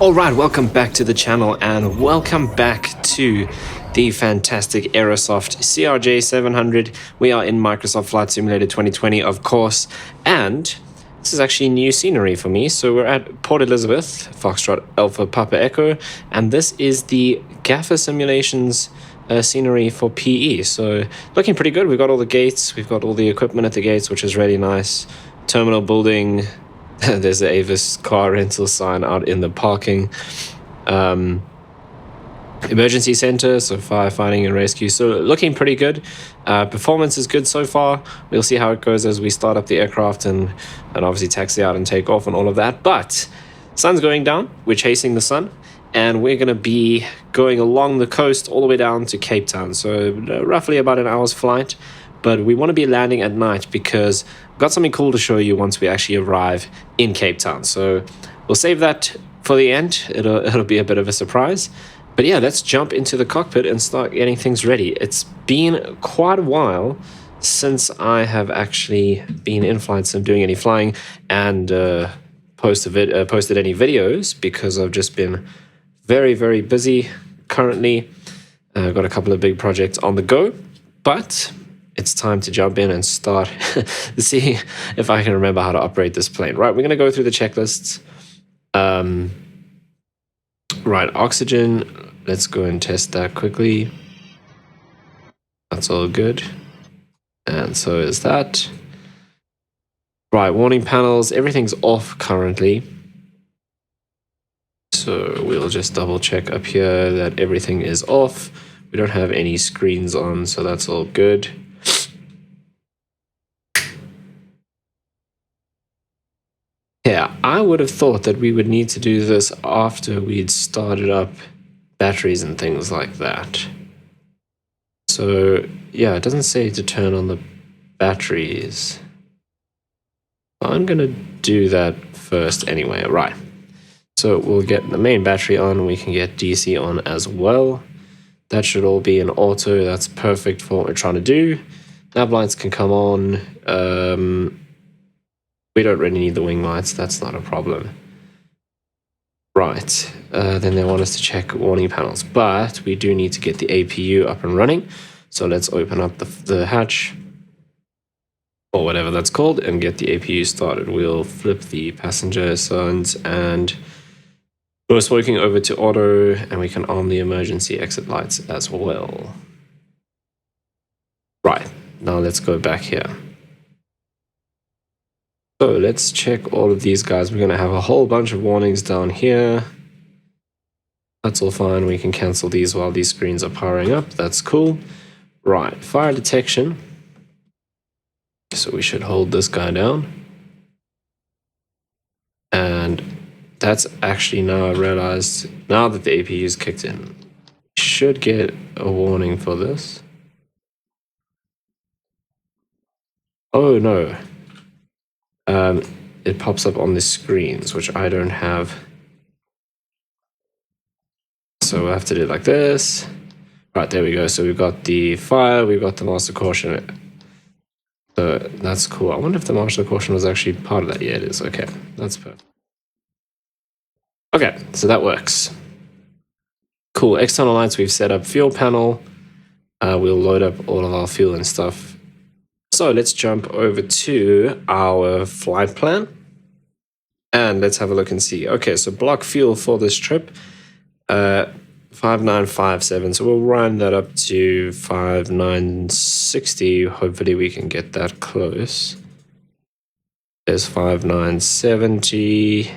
Alright, welcome back to the channel and welcome back to the fantastic Aerosoft CRJ-700. We are in Microsoft Flight Simulator 2020, of course, and this is actually new scenery for me. So we're at Port Elizabeth, Foxtrot Alpha Papa Echo, and this is the Gaffer simulations scenery for PE. So looking pretty good. We've got all the gates, we've got all the equipment at the gates, which is really nice. Terminal building. There's the Avis car rental sign out in the parking. Emergency center, so firefighting and rescue. So looking pretty good. Performance is good so far. We'll see how it goes as we start up the aircraft and obviously taxi out and take off and all of that. But sun's going down. We're chasing the sun. And we're going to be going along the coast all the way down to Cape Town. So roughly about an hour's flight. But we want to be landing at night because we've got something cool to show you once we actually arrive in Cape Town. So we'll save that for the end. It'll be a bit of a surprise. But yeah, let's jump into the cockpit and start getting things ready. It's been quite a while since I have actually been in flight sim doing any flying and posted any videos because I've just been very, very busy currently. I've got a couple of big projects on the go, but it's time to jump in and start see if I can remember how to operate this plane. Right, we're going to go through the checklists. Right, oxygen. Let's go and test that quickly. That's all good. And so is that. Right, warning panels. Everything's off currently. So we'll just double check up here that everything is off. We don't have any screens on, so that's all good. Yeah, I would have thought that we would need to do this after we'd started up batteries and things like that. So, yeah, it doesn't say to turn on the batteries. I'm going to do that first anyway. Right. So we'll get the main battery on. We can get DC on as well. That should all be in auto. That's perfect for what we're trying to do. Nav lights can come on. We don't really need the wing lights. That's not a problem. Right. Then they want us to check warning panels. But we do need to get the APU up and running. So let's open up the hatch, or whatever that's called, and get the APU started. We'll flip the passenger signs and go smoking over to auto, and we can arm the emergency exit lights as well. Right. Now let's go back here. So let's check all of these guys. We're going to have a whole bunch of warnings down here. That's all fine. We can cancel these while these screens are powering up. That's cool. Right, fire detection. So we should hold this guy down. And that's actually, now I realized, now that the APU is kicked in, we should get a warning for this. Oh no. It pops up on the screens, which I don't have. So we'll have to do it like this. Right, there we go. So we've got the fire, we've got the master caution. So that's cool. I wonder if the master caution was actually part of that. Yeah, it is. Okay, that's perfect. Okay, so that works. Cool. External lights, we've set up fuel panel. We'll load up all of our fuel and stuff. So let's jump over to our flight plan and let's have a look and see. Okay, so block fuel for this trip, 5957. So we'll round that up to 5960. Hopefully we can get that close. There's 5970.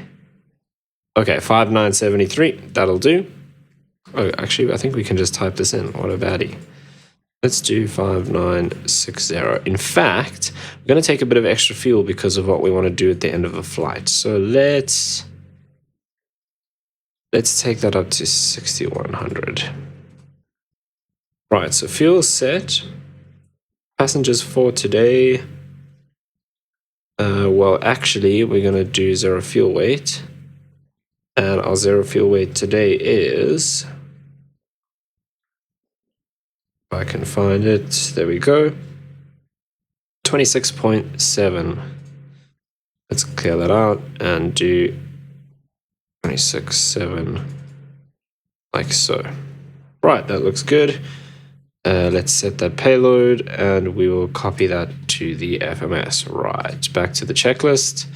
Okay, 5973. That'll do. Oh, actually, I think we can just type this in. What a baddie. Let's do 5960. In fact, we're going to take a bit of extra fuel because of what we want to do at the end of the flight. So let's take that up to 6100. Right, so fuel set. Passengers for today. Well, actually, we're going to do zero fuel weight. And our zero fuel weight today is... I can find it. There we go. 26.7. Let's clear that out and do 26.7, like so. Right, that looks good. Let's set that payload and we will copy that to the FMS. Right, back to the checklist.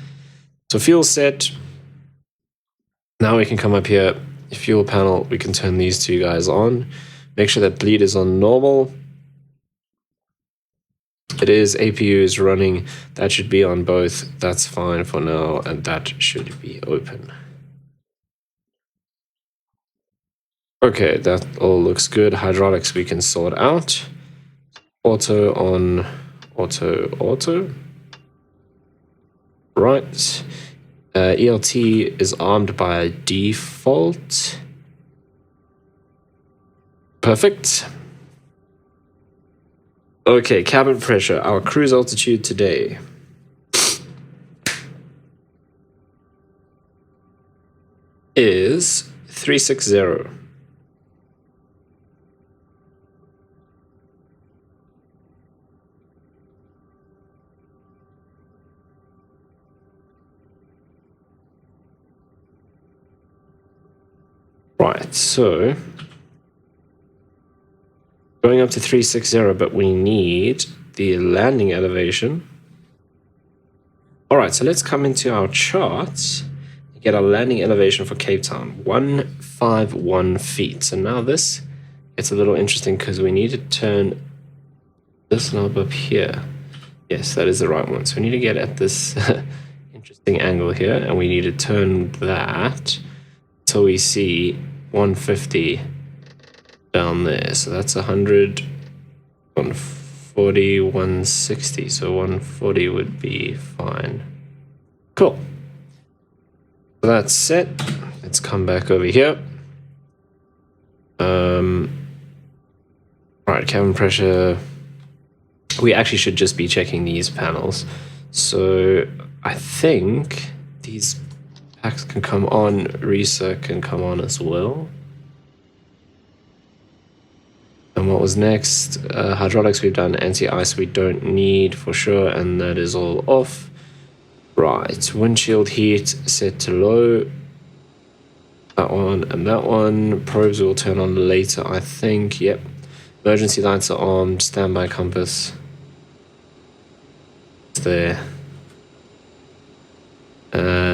So fuel set. Now we can come up here, fuel panel, we can turn these two guys on. Make sure that bleed is on normal. It is, APU is running, that should be on both. That's fine for now, and that should be open. Okay, that all looks good. Hydraulics we can sort out. Auto on, auto. Right. ELT is armed by default. Perfect. Okay, cabin pressure. Our cruise altitude today is 360. Right, so going up to 360, but we need the landing elevation. All right, so let's come into our charts and get our landing elevation for Cape Town, 151 feet. So now this gets a little interesting because we need to turn this knob up here. Yes, that is the right one. So we need to get at this interesting angle here, and we need to turn that till we see 150 down there. So that's 100, 140, 160. So 140 would be fine. Cool. So that's set. Let's come back over here. Right, cabin pressure. We actually should just be checking these panels. So I think these packs can come on, Reset can come on as well. And what was next? Hydraulics we've done, anti-ice we don't need for sure, and that is all off. Right, windshield heat set to low. That one and that one. Probes will turn on later, I think. Yep. Emergency lights are on, standby compass. It's there.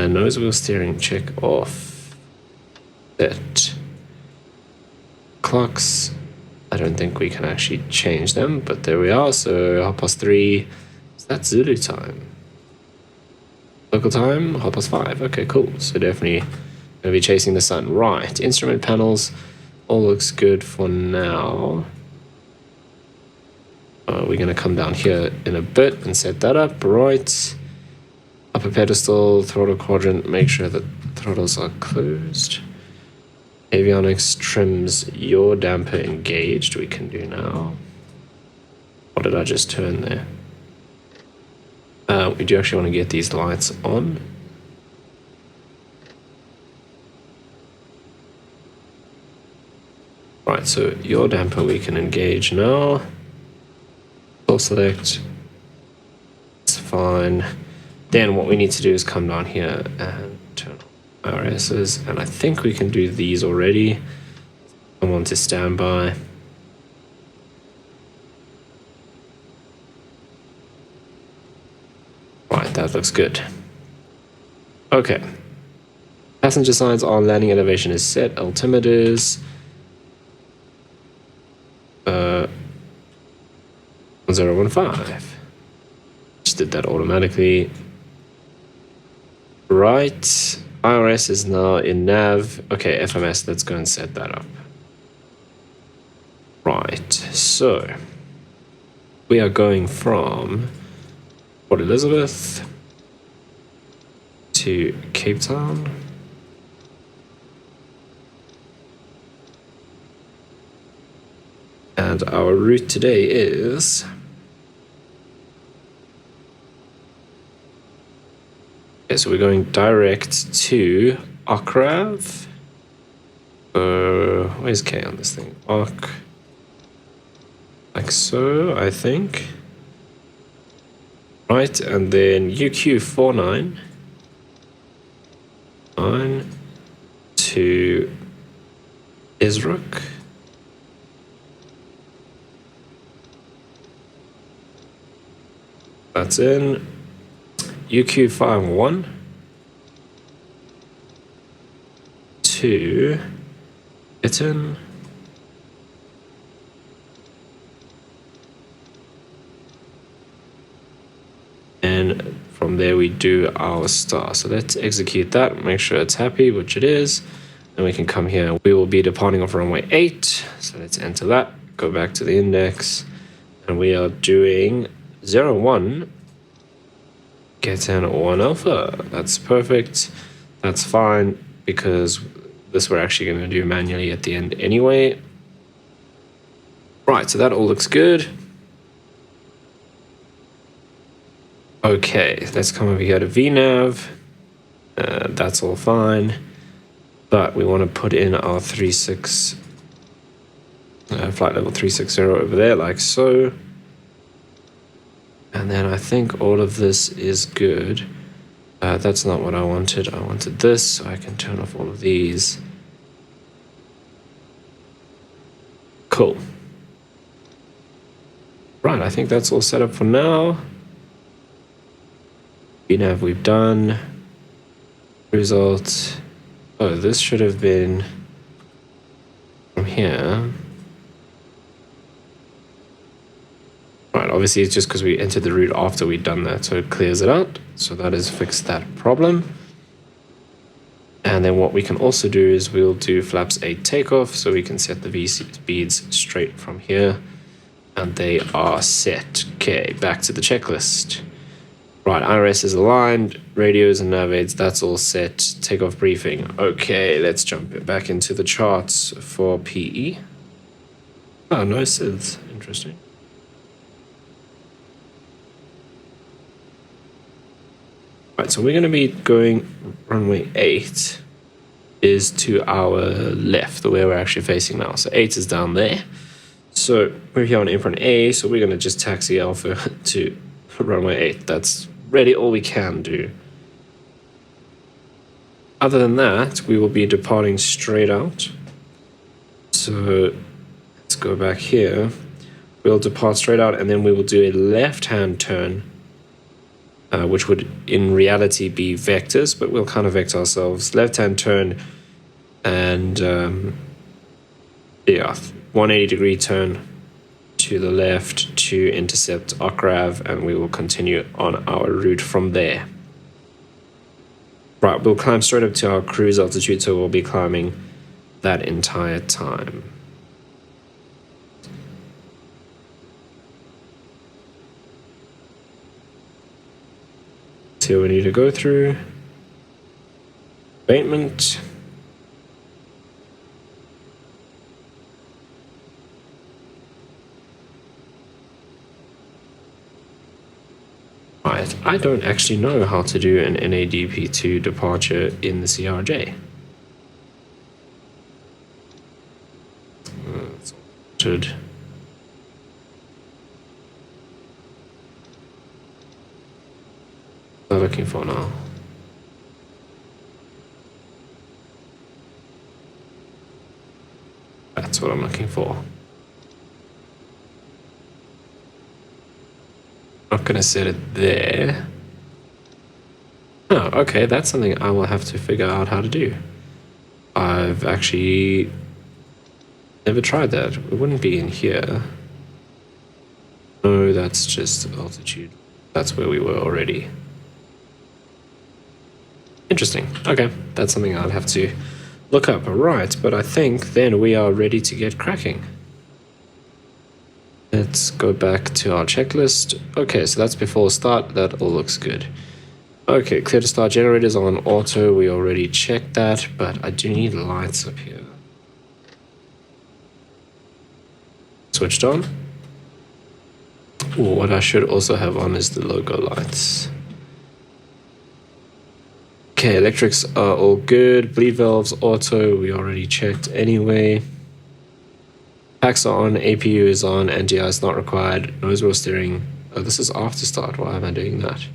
Nose wheel steering check off. Set. Clocks. I don't think we can actually change them, but there we are. So 3:30. Is that Zulu time? Local time, 5:30. Okay, cool. So definitely gonna be chasing the sun. Right. Instrument panels. All looks good for now. We're gonna come down here in a bit and set that up. Right. Upper pedestal, throttle quadrant, make sure that throttles are closed. Avionics trims, yaw damper engaged, we can do now. What did I just turn there? We do actually want to get these lights on. Right, so yaw damper we can engage now. Full select, it's fine. Then what we need to do is come down here and turn on RSs, and I think we can do these already. Come on to standby. Right, that looks good. Okay. Passenger signs on, landing elevation is set, altimeters. 1015. Just did that automatically. Right, IRS is now in nav. Okay, FMS, let's go and set that up. Right, so we are going from Port Elizabeth to Cape Town. And our route today is... Okay, so we're going direct to Okrav. Where's K on this thing? Ok. Like so, I think. Right, and then UQ49. 9. to Isrook. That's in. UQ51 to Itten. And from there we do our star. So let's execute that, make sure it's happy, which it is. And we can come here. We will be departing off runway 8. So let's enter that, go back to the index. And we are doing 01. Get an 1 alpha. That's perfect. That's fine because this we're actually going to do manually at the end anyway. Right, so that all looks good. Okay, let's come over here to VNav. That's all fine. But we want to put in our 36 flight level 360 over there, like so. And then I think all of this is good. That's not what I wanted. I wanted this, so I can turn off all of these. Cool. Right, I think that's all set up for now. VNav we've done. Result. Oh, this should have been from here. Right, obviously it's just because we entered the route after we'd done that, so it clears it out. So that has fixed that problem. And then what we can also do is we'll do flaps 8 takeoff, so we can set the V speeds straight from here. And they are set. Okay, back to the checklist. Right, IRS is aligned, radios and nav aids, that's all set. Takeoff briefing. Okay, let's jump back into the charts for PE. Oh, no SIDS. Interesting. Right, so we're going to be going runway 8 is to our left, the way we're actually facing now. So 8 is down there. So we're here on apron A, so we're going to just taxi alpha to runway 8. That's really all we can do. Other than that, we will be departing straight out. So let's go back here. We'll depart straight out and then we will do a left-hand turn. Which would in reality be vectors, but we'll kind of vector ourselves. Left-hand turn and yeah, 180-degree turn to the left to intercept OCRAV, and we will continue on our route from there. Right, we'll climb straight up to our cruise altitude, so we'll be climbing that entire time. Here we need to go through abatement. Right, I don't actually know how to do an Nadp2 departure in the CRJ. That's good. What am I looking for now? That's what I'm looking for. Not gonna set it there. Oh, okay, that's something I will have to figure out how to do. I've actually never tried that. It wouldn't be in here. No, that's just altitude. That's where we were already. Interesting. Okay, that's something I'll have to look up. Right, but I think then we are ready to get cracking. Let's go back to our checklist. Okay, so that's before start. That all looks good. Okay, clear to start. Generators on auto. We already checked that, but I do need lights up here. Switched on. Ooh, what I should also have on is the logo lights. Okay, electrics are all good. Bleed valves, auto, we already checked anyway. Packs are on, APU is on, NDI is not required. Nose wheel steering. Oh, this is after start. Why am I doing that?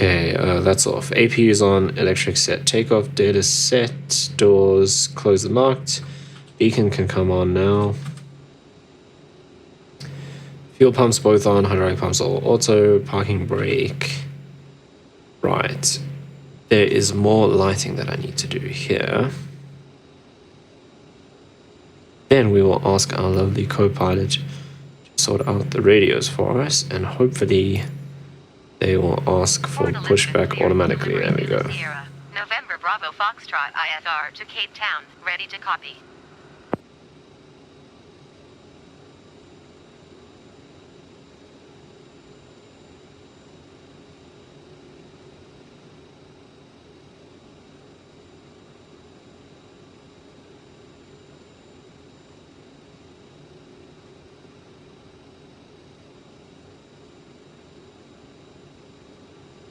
Okay, that's off. APU is on, electric set. Takeoff, data set, doors, close and locked. Beacon can come on now. Fuel pumps both on, hydraulic pumps all auto, parking brake. Right. There is more lighting that I need to do here. Then we will ask our lovely co-pilot to sort out the radios for us, and hopefully they will ask for pushback automatically. There we go. November Bravo Foxtrot IFR to Cape Town, ready to copy.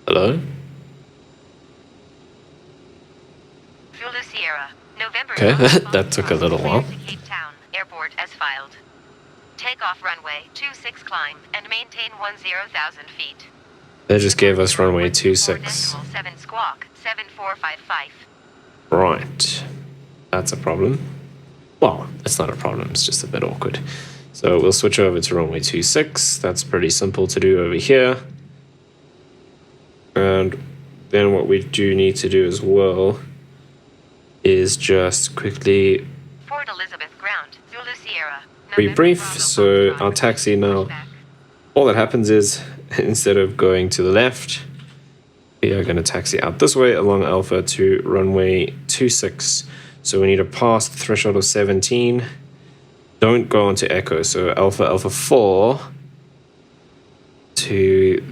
Hello? Zulu Sierra, November. Okay, that took a little while. Cape Town, airport as filed. Takeoff runway 26 climb and maintain 10,000 feet. They just gave us runway 26. 7 squawk 7455. Right. That's a problem. Well, it's not a problem, it's just a bit awkward. So we'll switch over to runway 26. That's pretty simple to do over here. And then what we do need to do as well is just quickly Fort Elizabeth ground, Zulu Sierra. rebrief. So our taxi now, all that happens is instead of going to the left, we are going to taxi out this way along Alpha to runway 26. So we need to pass the threshold of 17. Don't go on to Echo. So Alpha 4 to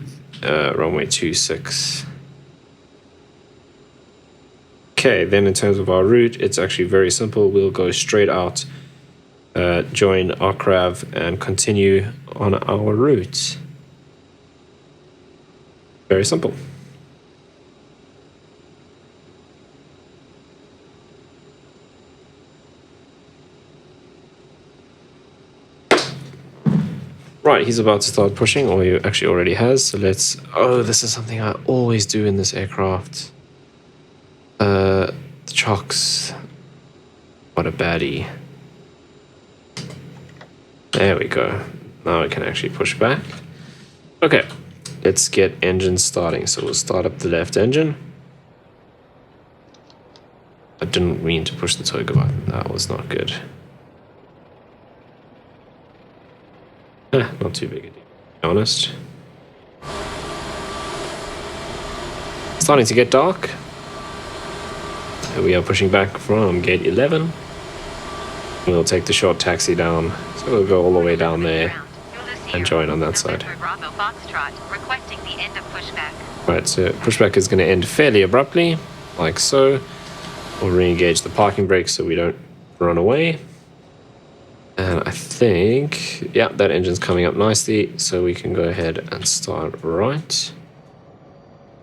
runway 26. Okay, then in terms of our route, it's actually very simple. We'll go straight out, join Arkrav, and continue on our route. Very simple. Right, he's about to start pushing, or he actually already has. So let's... Oh, this is something I always do in this aircraft. The chocks. What a baddie. There we go. Now we can actually push back. Okay, let's get engine starting. So we'll start up the left engine. I didn't mean to push the toga button. That was not good. Not too big a deal, to be honest. Starting to get dark. We are pushing back from gate 11. We'll take the short taxi down. So we'll go all the way down there and join on that side. Right, so pushback is going to end fairly abruptly, like so. We'll re-engage the parking brake so we don't run away. And I think, yeah, that engine's coming up nicely, so we can go ahead and start right.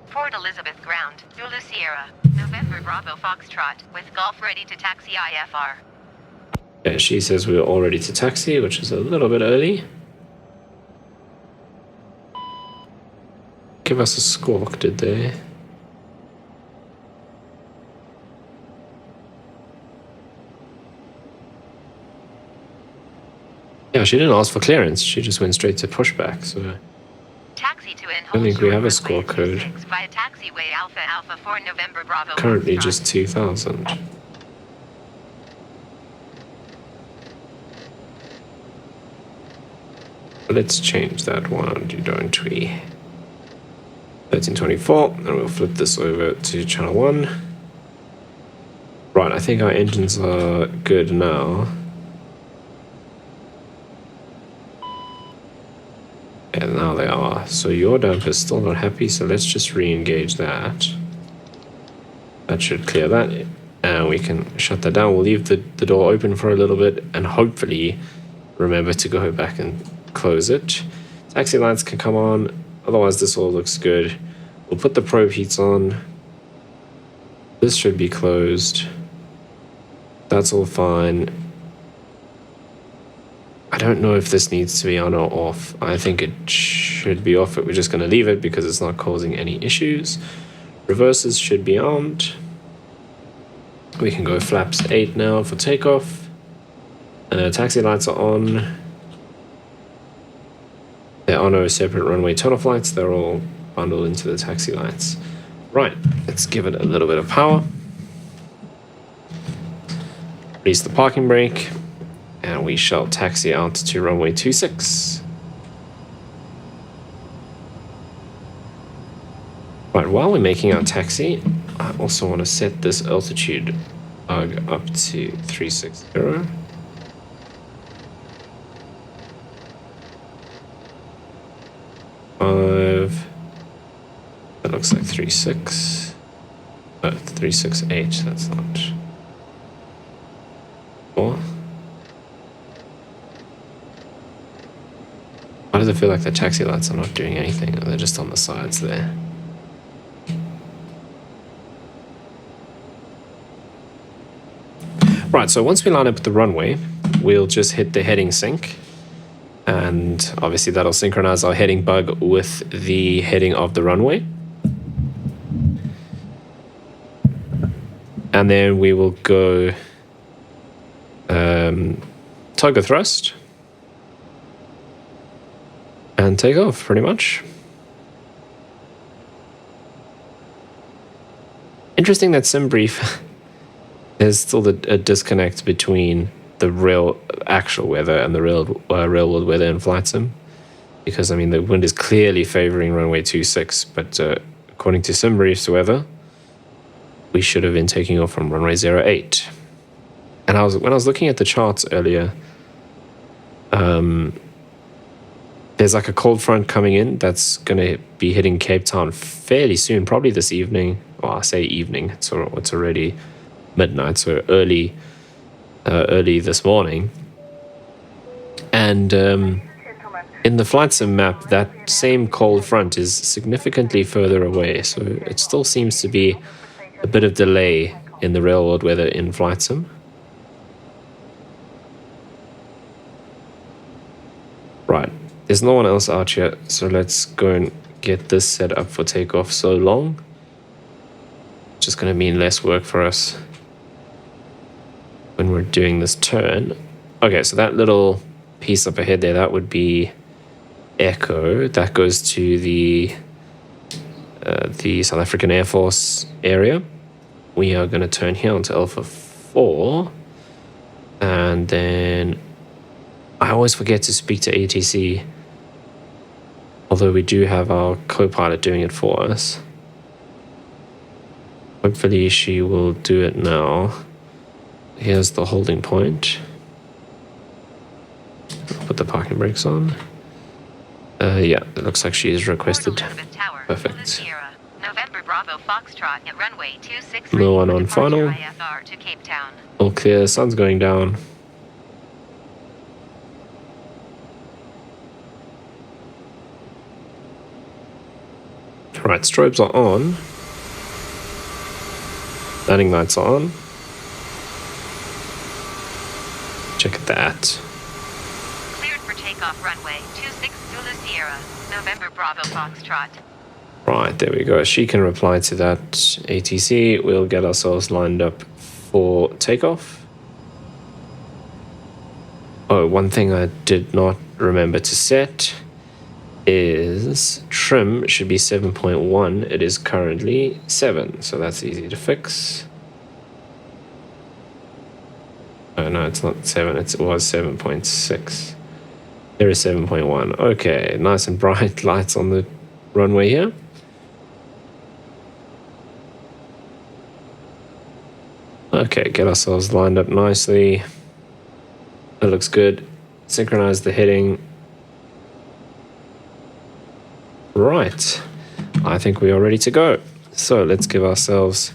Fort Elizabeth ground, Zulu Sierra, November Bravo Foxtrot, with Golf ready to taxi IFR. Yeah, she says we're all ready to taxi, which is a little bit early. Give us a squawk, did they? Yeah, she didn't ask for clearance. She just went straight to pushback. So Taxi to I don't think we have a squawk code. Via taxiway Alpha 4 November Bravo. Currently just 2,000. Let's change that one, don't we? 1324, and we'll flip this over to channel 1. Right, I think our engines are good now. And now they are. So your damper is still not happy, so let's just re-engage that. That should clear that. And we can shut that down. We'll leave the door open for a little bit and hopefully remember to go back and close it. Taxi lights can come on. Otherwise, this all looks good. We'll put the probe heats on. This should be closed. That's all fine. I don't know if this needs to be on or off. I think it should be off, but we're just going to leave it because it's not causing any issues. Reverses should be armed. We can go flaps 8 now for takeoff. Taxi lights are on. There are no separate runway turn-off lights. They're all bundled into the taxi lights. Right, let's give it a little bit of power. Release the parking brake. And we shall taxi out to runway 26. Right, while we're making our taxi, I also want to set this altitude up to 360. That looks like 36. 368, that's not. 4. Why does it feel like the taxi lights are not doing anything? They're just on the sides there. Right, so once we line up the runway, we'll just hit the heading sync. And obviously that'll synchronize our heading bug with the heading of the runway. And then we will go toggle thrust. And take off, pretty much. Interesting that SimBrief there's still a disconnect between the real actual weather and the real world weather in Flight Sim. Because, I mean, the wind is clearly favoring runway 26, but according to SimBrief's weather, we should have been taking off from runway 08. And when I was looking at the charts earlier, there's like a cold front coming in that's going to be hitting Cape Town fairly soon, probably this evening. Well, I say evening, it's already midnight, so early this morning. And in the Flight Sim map, that same cold front is significantly further away, so it still seems to be a bit of delay in the real world weather in Flight Sim. Right. There's no one else out yet, so let's go and get this set up for takeoff so long. It's just going to mean less work for us when we're doing this turn. Okay, so that little piece up ahead there, that would be Echo. That goes to the South African Air Force area. We are going to turn here onto Alpha 4. And then I always forget to speak to ATC. Although we do have our co-pilot doing it for us. Hopefully she will do it now. Here's the holding point. I'll put the parking brakes on. Yeah, it looks like she is requested. Perfect. November Bravo Foxtrot at runway 26. No one on final. To Cape Town. All clear, sun's going down. Right, strobes are on. Landing lights are on. Check that. Cleared for takeoff runway 26 Zulu Sierra, November Bravo Foxtrot. Right, there we go. She can reply to that ATC. We'll get ourselves lined up for takeoff. Oh, one thing I did not remember to set is trim should be 7.1. It is currently 7, so that's easy to fix. Oh no, it's not 7, it was 7.6. There is 7.1. Okay, nice and bright lights on the runway here. Okay, get ourselves lined up nicely. That looks good. Synchronize the heading. Right, I think we are ready to go. So let's give ourselves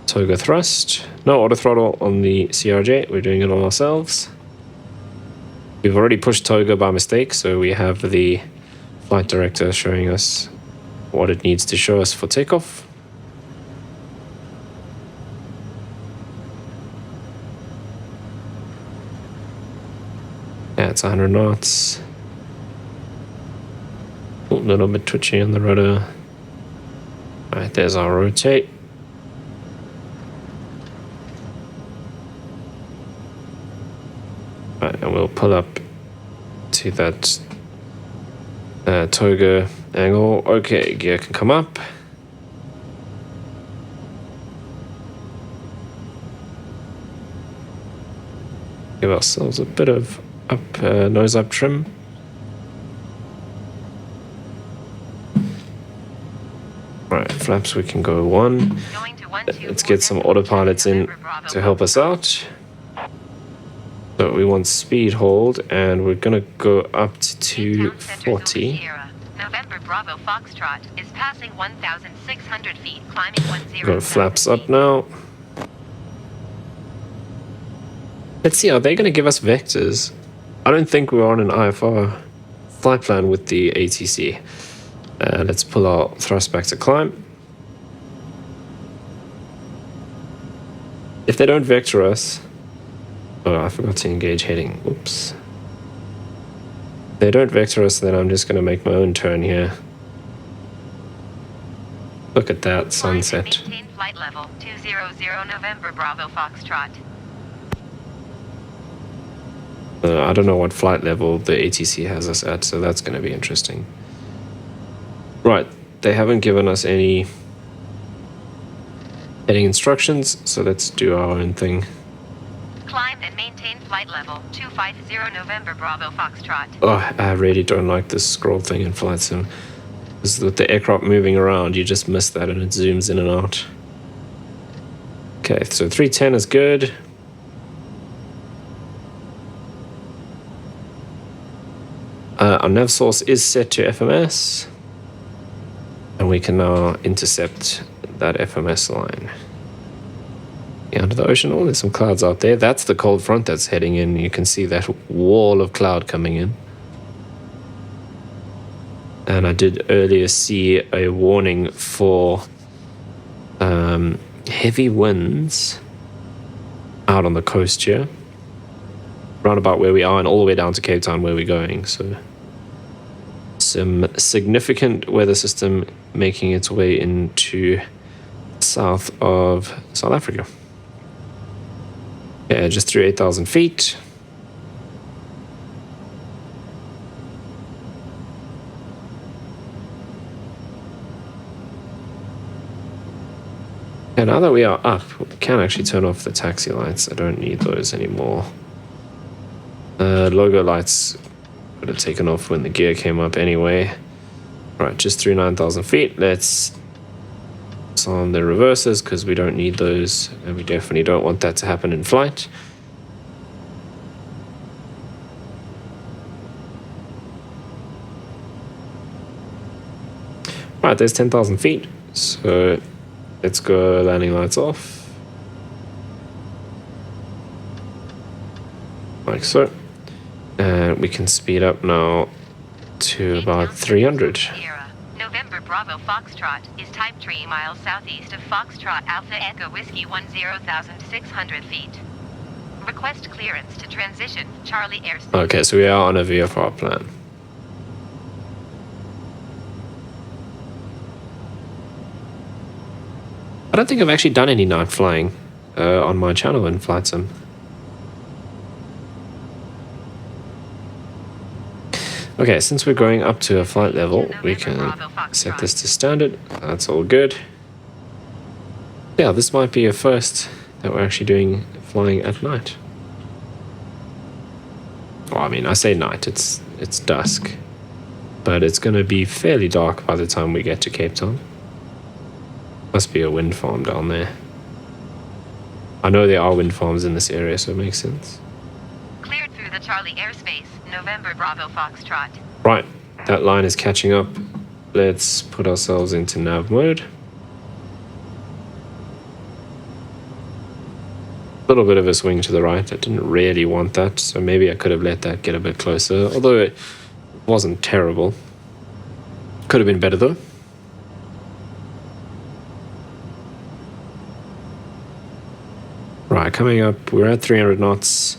toga thrust. No auto throttle on the CRJ, we're doing it on ourselves. We've already pushed toga by mistake, so we have the flight director showing us what it needs to show us for takeoff. Yeah, it's 100 knots. A little bit twitchy on the rudder. Alright, there's our rotate. Right, and we'll pull up to that toga angle. Okay, gear can come up. Give ourselves a bit of nose up trim. Right, flaps we can go 1. Let's get some autopilots in to help us out. So we want speed hold, and we're gonna go up to 240. November Bravo Foxtrot is passing 1,600 feet, climbing 10. Go flaps up now. Let's see, are they gonna give us vectors? I don't think we're on an IFR flight plan with the ATC. Let's pull our thrust back to climb. If they don't vector us... Oh, I forgot to engage heading. Oops. If they don't vector us, then I'm just going to make my own turn here. Look at that sunset. Maintain flight level 200 November Bravo Foxtrot. I don't know what flight level the ATC has us at, so that's going to be interesting. Right, they haven't given us any heading instructions, so let's do our own thing. Climb and maintain flight level 250 November Bravo Foxtrot. Oh, I really don't like this scroll thing in Flight Sim. Because with the aircraft moving around, you just miss that and it zooms in and out. Okay, so 310 is good. Our nav source is set to FMS. And we can now intercept that FMS line. Yeah, under the ocean, oh, there's some clouds out there. That's the cold front that's heading in. You can see that wall of cloud coming in. And I did earlier see a warning for heavy winds out on the coast here. Round about where we are and all the way down to Cape Town where we're going. So some significant weather system making its way into south of South Africa. Yeah, just through 8,000 feet. And now that we are up, we can actually turn off the taxi lights. I don't need those anymore. Logo lights would have taken off when the gear came up anyway. Right, just through 9,000 feet. Let's on the reversers because we don't need those, and we definitely don't want that to happen in flight. Right, there's 10,000 feet, so let's go landing lights off. Like so. And we can speed up now to about 300. November Bravo Foxtrot is type 3 miles southeast of Foxtrot Alpha Echo Whiskey 10,600 feet. Request clearance to transition Charlie airspace. Okay, so we are on a VFR plan. I don't think I've actually done any night flying on my channel in Flight Sim. Okay, since we're going up to a flight level, we can set this to standard. That's all good. Yeah, this might be a first that we're actually doing flying at night. Well, I mean, I say night, it's dusk. But it's going to be fairly dark by the time we get to Cape Town. Must be a wind farm down there. I know there are wind farms in this area, so it makes sense. Cleared through the Charlie airspace, November Bravo Foxtrot. Right, that line is catching up. Let's put ourselves into nav mode. A little bit of a swing to the right. I didn't really want that, so maybe I could have let that get a bit closer, although it wasn't terrible. Could have been better though. Right, coming up, we're at 300 knots.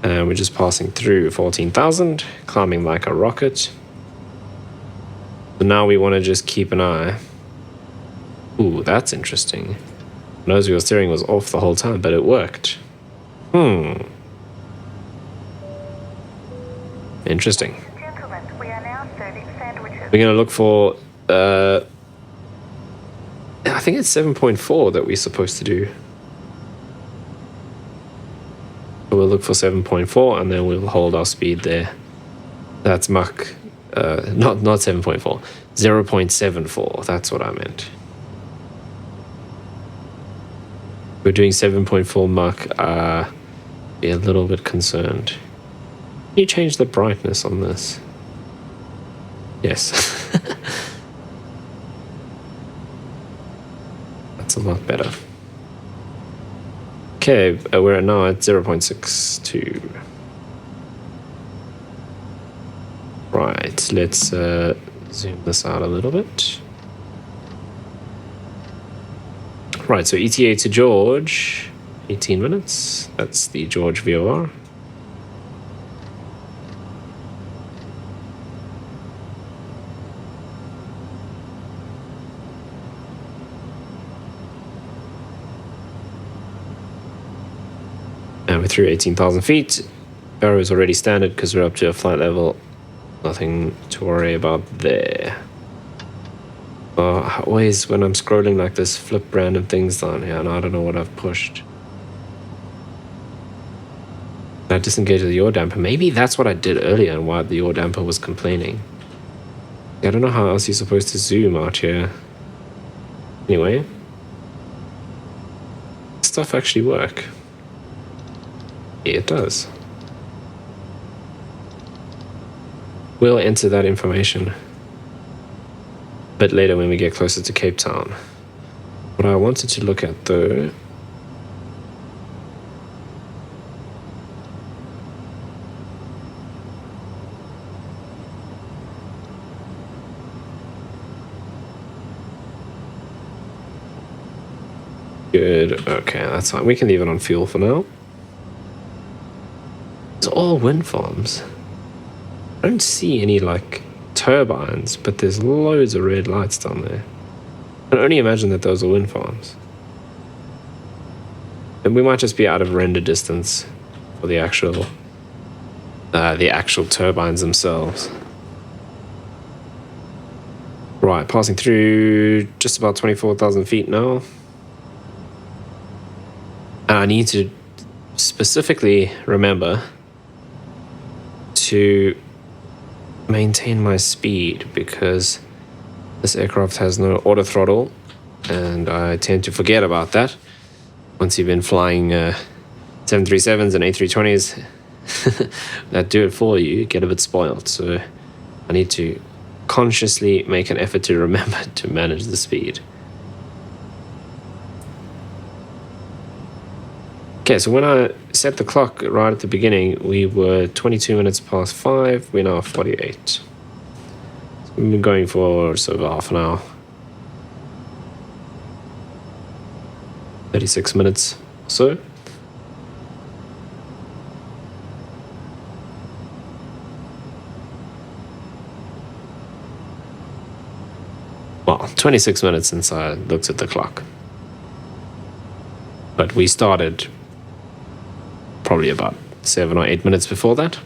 And we're just passing through 14,000, climbing like a rocket. So now we want to just keep an eye. Ooh, that's interesting. Nose wheel steering was off the whole time, but it worked. Interesting. Gentlemen, we are now serving sandwiches. We're going to look for, I think it's 7.4 that we're supposed to do. So we'll look for 7.4 and then we'll hold our speed there. That's Mach, not 7.4, 0.74. That's what I meant. We're doing 7.4 Mach, be a little bit concerned. Can you change the brightness on this? Yes. That's a lot better. Okay, we're now at 0.62. Right, let's zoom this out a little bit. Right, so ETA to George, 18 minutes. That's the George VOR. And we're through 18,000 feet. Barrow is already standard because we're up to a flight level. Nothing to worry about there. Always when I'm scrolling like this, flip random things down here, and I don't know what I've pushed. I disengaged the yaw damper. Maybe that's what I did earlier and why the yaw damper was complaining. I don't know how else you're supposed to zoom out here. Anyway. Stuff actually work. Yeah, it does. We'll enter that information a bit later when we get closer to Cape Town. What I wanted to look at though good, okay, that's fine. We can leave it on fuel for now. It's all wind farms. I don't see any like turbines, but there's loads of red lights down there. I can only imagine that those are wind farms. And we might just be out of render distance for the actual turbines themselves. Right, passing through just about 24,000 feet now. And I need to specifically remember to maintain my speed because this aircraft has no auto throttle and I tend to forget about that once you've been flying 737s and A320s that do it for you, get a bit spoiled. So I need to consciously make an effort to remember to manage the speed. Okay, so when I set the clock right at the beginning, we were 22 minutes past 5. We're now 48. So we've been going for sort of half an hour. 36 minutes or so. Well, 26 minutes since I looked at the clock. But we started probably about 7 or 8 minutes before that.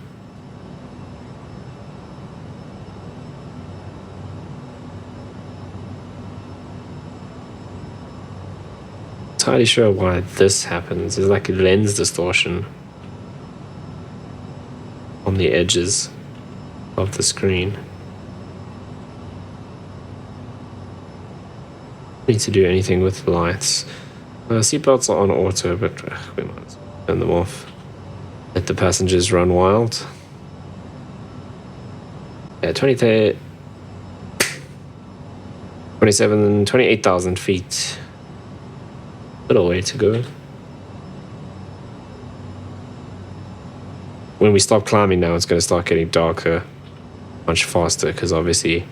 Not entirely sure why this happens. It's like a lens distortion on the edges of the screen. Need to do anything with the lights. Seatbelts are on auto, but we might as well turn them off. Let the passengers run wild. Yeah, 28,000 feet. Little way to go. When we stop climbing now, it's going to start getting darker much faster because obviously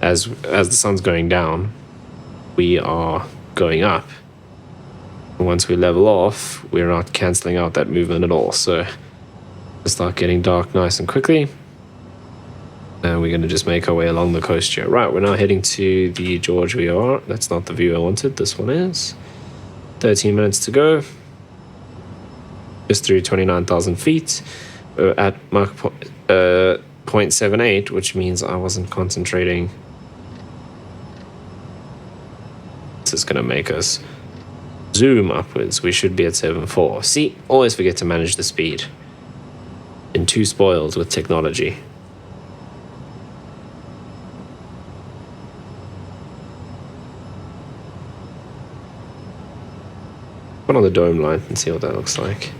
as the sun's going down, we are going up. Once we level off, we're not cancelling out that movement at all. So start getting dark nice and quickly. And we're going to just make our way along the coast here. Right, we're now heading to the George VR. That's not the view I wanted. This one is. 13 minutes to go. Just through 29,000 feet. We're at Mach 0.78, which means I wasn't concentrating. This is going to make us zoom upwards. We should be at 7.4. See, always forget to manage the speed. Been too spoiled with technology. Put on the dome light and see what that looks like.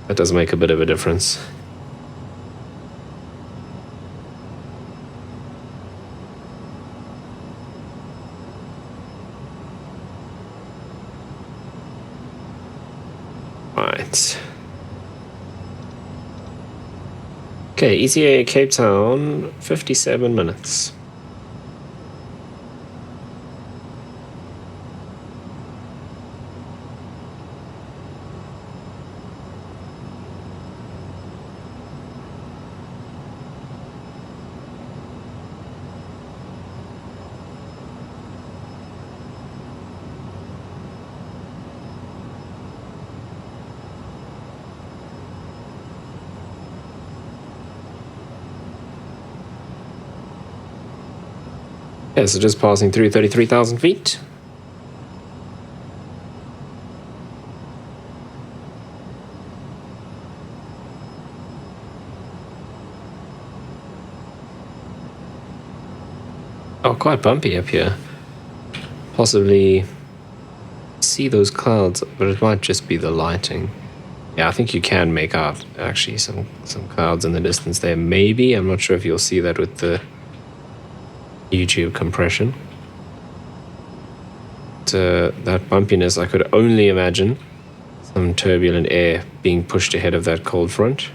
That does make a bit of a difference. Right. Okay, ETA Cape Town, 57 minutes. Yeah, so just passing through 33,000 feet. Oh, quite bumpy up here. Possibly see those clouds, but it might just be the lighting. Yeah, I think you can make out actually some clouds in the distance there. Maybe, I'm not sure if you'll see that with the YouTube compression. That bumpiness, I could only imagine some turbulent air being pushed ahead of that cold front.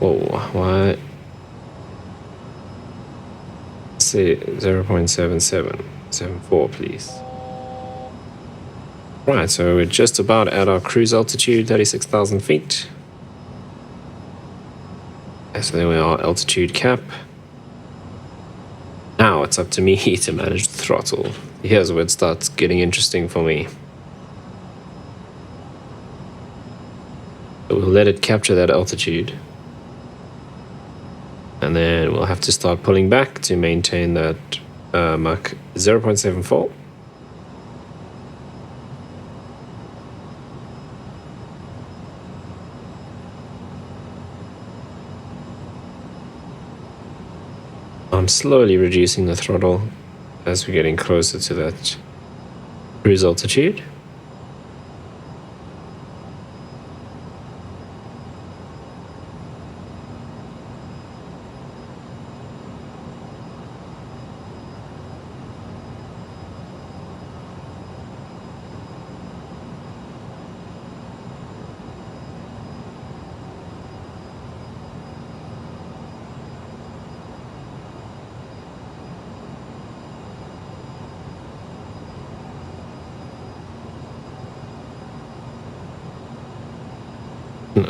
Oh, why? Let's say 0.7774, please. Right, so we're just about at our cruise altitude, 36,000 feet. So there we are, altitude cap. Now it's up to me to manage the throttle. Here's where it starts getting interesting for me. So we'll let it capture that altitude. And then we'll have to start pulling back to maintain that Mach 0.74. I'm slowly reducing the throttle as we're getting closer to that cruise altitude.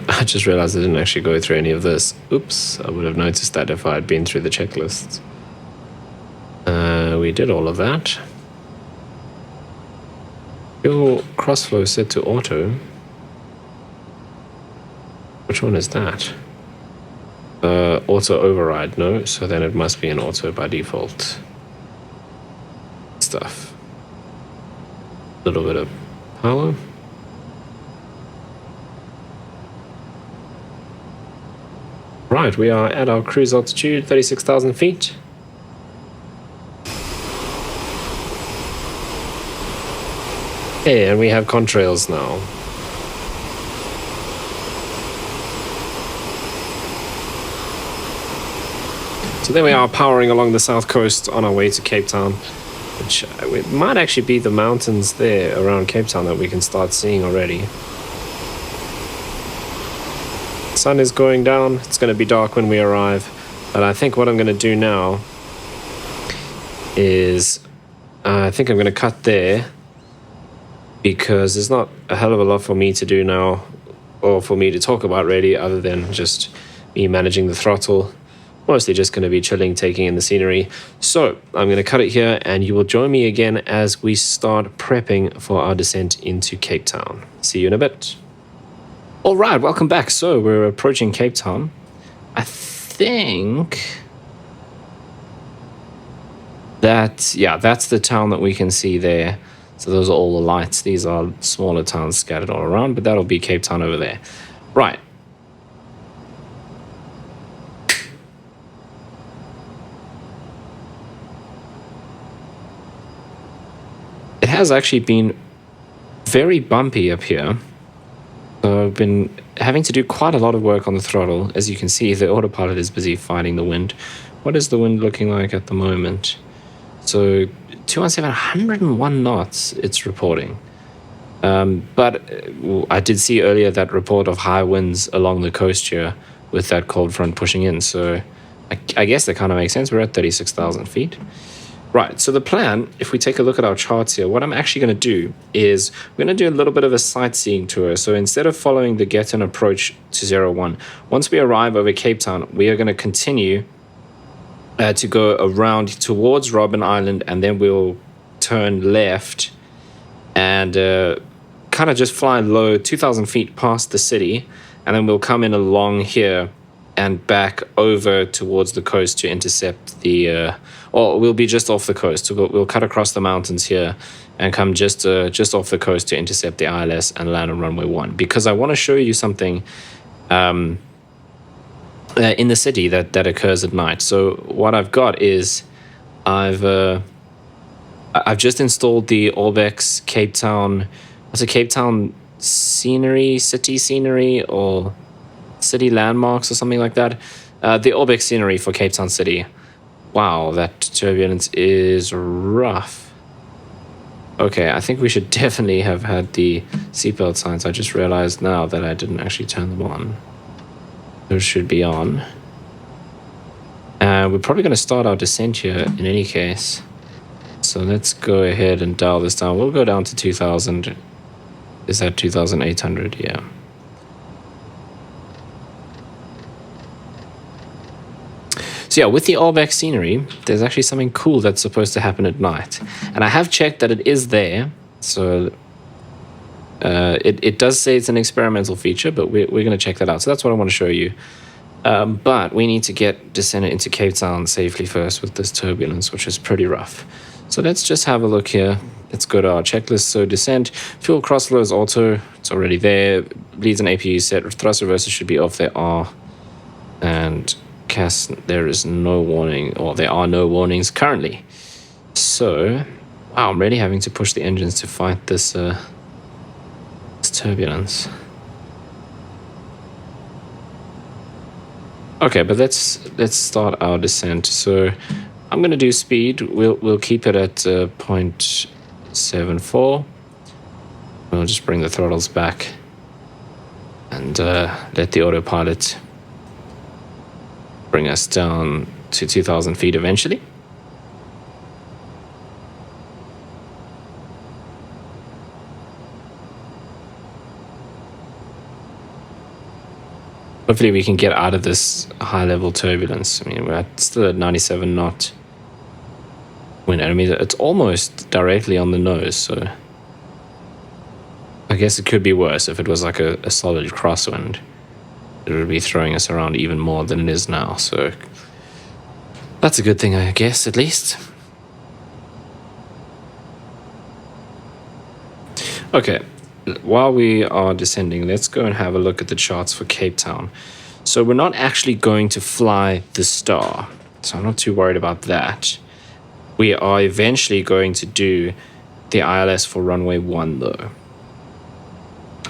I just realized I didn't actually go through any of this. Oops, I would have noticed that if I had been through the checklists. We did all of that. Fuel crossflow set to auto. Which one is that? Auto override, no, so then it must be an auto by default. Stuff. A little bit of power. Right, we are at our cruise altitude, 36,000 feet. Okay, and we have contrails now. So there we are, powering along the south coast on our way to Cape Town, which it might actually be the mountains there around Cape Town that we can start seeing already. Sun is going down. It's going to be dark when we arrive, but I think what I'm going to do now is I think I'm going to cut there because there's not a hell of a lot for me to do now, or for me to talk about really, other than just me managing the throttle. Mostly just going to be chilling, taking in the scenery. So I'm going to cut it here, and you will join me again as we start prepping for our descent into Cape Town. See you in a bit. All right, welcome back. So we're approaching Cape Town. I think that, yeah, that's the town that we can see there. So those are all the lights. These are smaller towns scattered all around, but that'll be Cape Town over there. Right. It has actually been very bumpy up here. So I've been having to do quite a lot of work on the throttle. As you can see, the autopilot is busy fighting the wind. What is the wind looking like at the moment? So 101 knots it's reporting. But I did see earlier that report of high winds along the coast here with that cold front pushing in. So I guess that kind of makes sense. We're at 36,000 feet. Right, so the plan, if we take a look at our charts here, what I'm actually going to do is we're going to do a little bit of a sightseeing tour. So instead of following the get-in approach to 01, once we arrive over Cape Town, we are going to continue to go around towards Robben Island, and then we'll turn left and kind of just fly low 2,000 feet past the city, and then we'll come in along here and back over towards the coast to intercept the or we'll be just off the coast. So we'll cut across the mountains here and come just off the coast to intercept the ILS and land on runway 1, because I want to show you something in the city that occurs at night. So what I've got is I've just installed the ORBX Cape Town, what's it, Cape Town city scenery or city landmarks or something like that. The ORBX scenery for Cape Town City. Wow, that turbulence is rough. Okay, I think we should definitely have had the seatbelt signs. I just realized now that I didn't actually turn them on. Those should be on. We're probably going to start our descent here in any case. So let's go ahead and dial this down. We'll go down to 2,000. Is that 2,800? Yeah. So yeah, with the ORBX scenery, there's actually something cool that's supposed to happen at night. And I have checked that it is there. So it does say it's an experimental feature, but we're going to check that out. So that's what I want to show you. But we need to get descended into Cape Town safely first with this turbulence, which is pretty rough. So let's just have a look here. Let's go to our checklist. So descent, fuel cross flow is auto. It's already there. Bleeds and APU set. Thrust reversers should be off. They are. And CAS, there is no warning, or there are no warnings currently. So, wow, I'm really having to push the engines to fight this, this turbulence. Okay, but let's start our descent. So I'm going to do speed. We'll keep it at 0.74. We'll just bring the throttles back and let the autopilot bring us down to 2,000 feet eventually. Hopefully we can get out of this high-level turbulence. I mean, we're still at 97 knot wind. I mean, it's almost directly on the nose, so I guess it could be worse if it was like a solid crosswind. It would be throwing us around even more than it is now, so that's a good thing, I guess, at least. Okay, while we are descending, let's go and have a look at the charts for Cape Town. So we're not actually going to fly the Star, so I'm not too worried about that. We are eventually going to do the ILS for runway 1, though.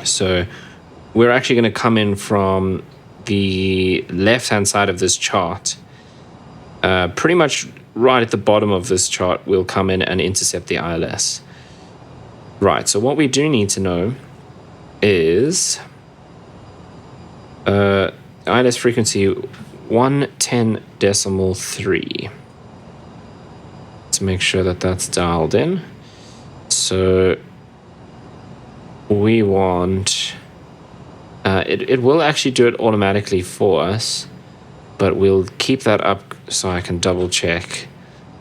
So we're actually going to come in from the left-hand side of this chart. Pretty much right at the bottom of this chart, we'll come in and intercept the ILS. Right, so what we do need to know is ILS frequency 110.3. Let's make sure that that's dialed in. So we want... it will actually do it automatically for us, but we'll keep that up so I can double check.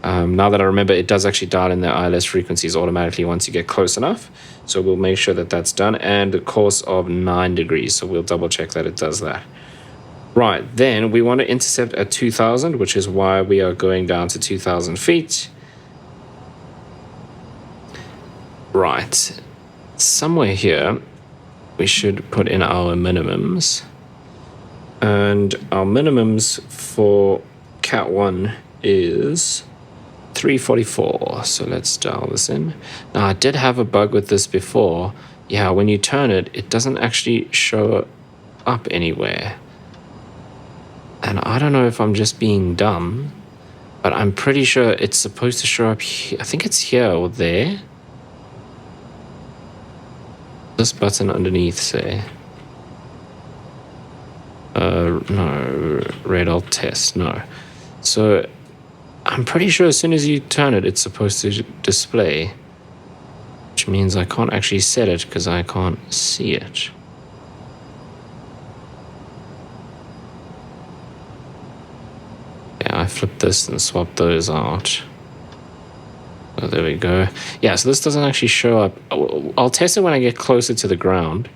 Now that I remember, it does actually dial in the ILS frequencies automatically once you get close enough. So we'll make sure that that's done, and a course of 9 degrees. So we'll double check that it does that. Right, then we want to intercept at 2,000, which is why we are going down to 2,000 feet. Right, somewhere here, we should put in our minimums. And our minimums for Cat 1 is 344. So let's dial this in. Now, I did have a bug with this before. Yeah, when you turn it, it doesn't actually show up anywhere. And I don't know if I'm just being dumb, but I'm pretty sure it's supposed to show up here. I think it's here or there. This button underneath, say. No, radar test, no. So I'm pretty sure as soon as you turn it, it's supposed to display, which means I can't actually set it because I can't see it. Yeah, I flipped this and swapped those out. Oh, there we go. Yeah, so this doesn't actually show up. I'll test it when I get closer to the ground.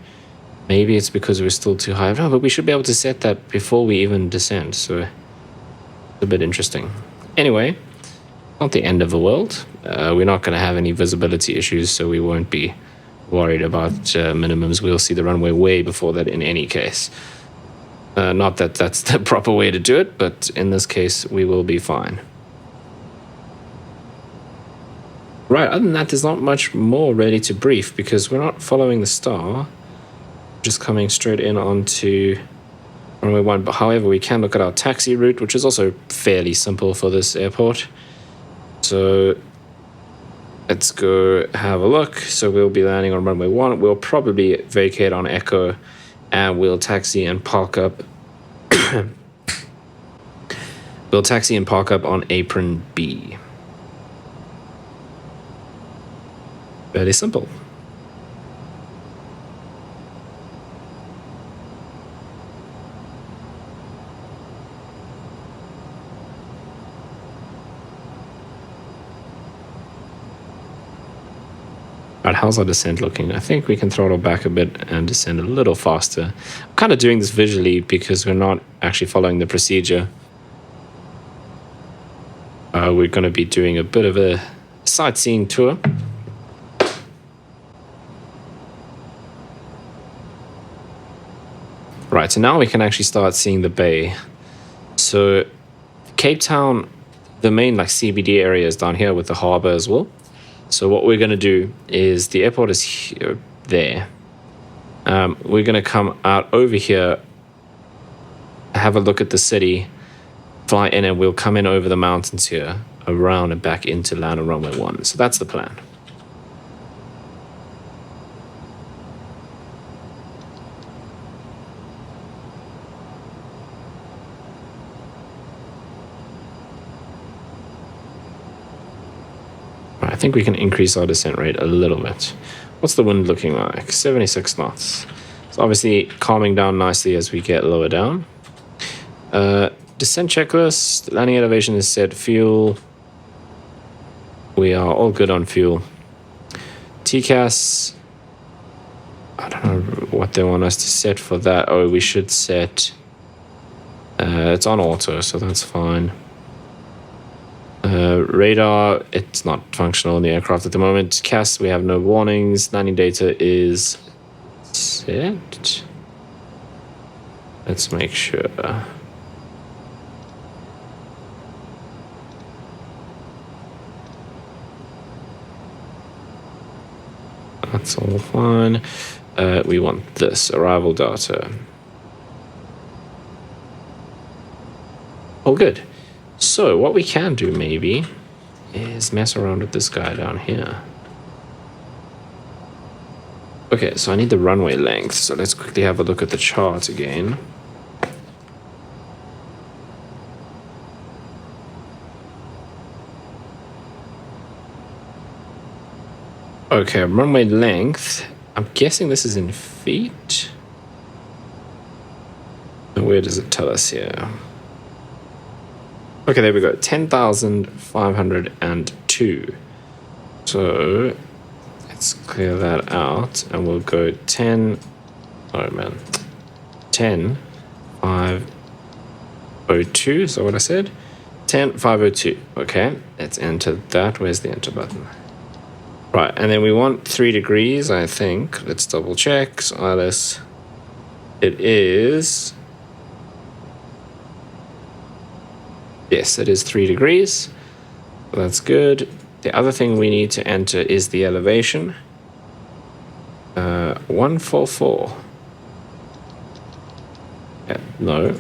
Maybe it's because we're still too high. No, but we should be able to set that before we even descend, so it's a bit interesting. Anyway, not the end of the world. We're not going to have any visibility issues, so we won't be worried about minimums. We'll see the runway way before that in any case. Not that that's the proper way to do it, but in this case, we will be fine. Right, other than that, there's not much more ready to brief because we're not following the star. Just coming straight in onto runway 1. But however, we can look at our taxi route, which is also fairly simple for this airport. So let's go have a look. So we'll be landing on runway 1. We'll probably vacate on Echo, and we'll taxi and park up. We'll taxi and park up on apron B. Fairly simple. Alright, how's our descent looking? I think we can throttle back a bit and descend a little faster. I'm kind of doing this visually because we're not actually following the procedure. We're going to be doing a bit of a sightseeing tour. Right, so now we can actually start seeing the bay. So Cape Town, the main like CBD area is down here with the harbor as well. So what we're going to do is the airport is here, there. We're going to come out over here, have a look at the city, fly in, and we'll come in over the mountains here, around and back into land on runway 1. So that's the plan. I think we can increase our descent rate a little bit. What's the wind looking like? 76 knots. It's obviously calming down nicely as we get lower down. Descent checklist. Landing elevation is set. Fuel. We are all good on fuel. TCAS. I don't know what they want us to set for that. Oh, we should set... it's on auto, so that's fine. Radar, it's not functional in the aircraft at the moment. CAS, we have no warnings. Landing data is set. Let's make sure. That's all fine. We want this, arrival data. All good. So what we can do maybe is mess around with this guy down here. Okay, so I need the runway length. So let's quickly have a look at the chart again. Okay, runway length I'm guessing this is in feet. Where does it tell us here? Okay, there we go. 10,502. So let's clear that out and we'll go 10. Oh man. 10,502. Is that what I said? 10,502. Okay, let's enter that. Where's the enter button? Right, and then we want 3 degrees, I think. Let's double check. So ILS. It is. Yes, it is 3 degrees. So that's good. The other thing we need to enter is the elevation. 144. Yeah, no,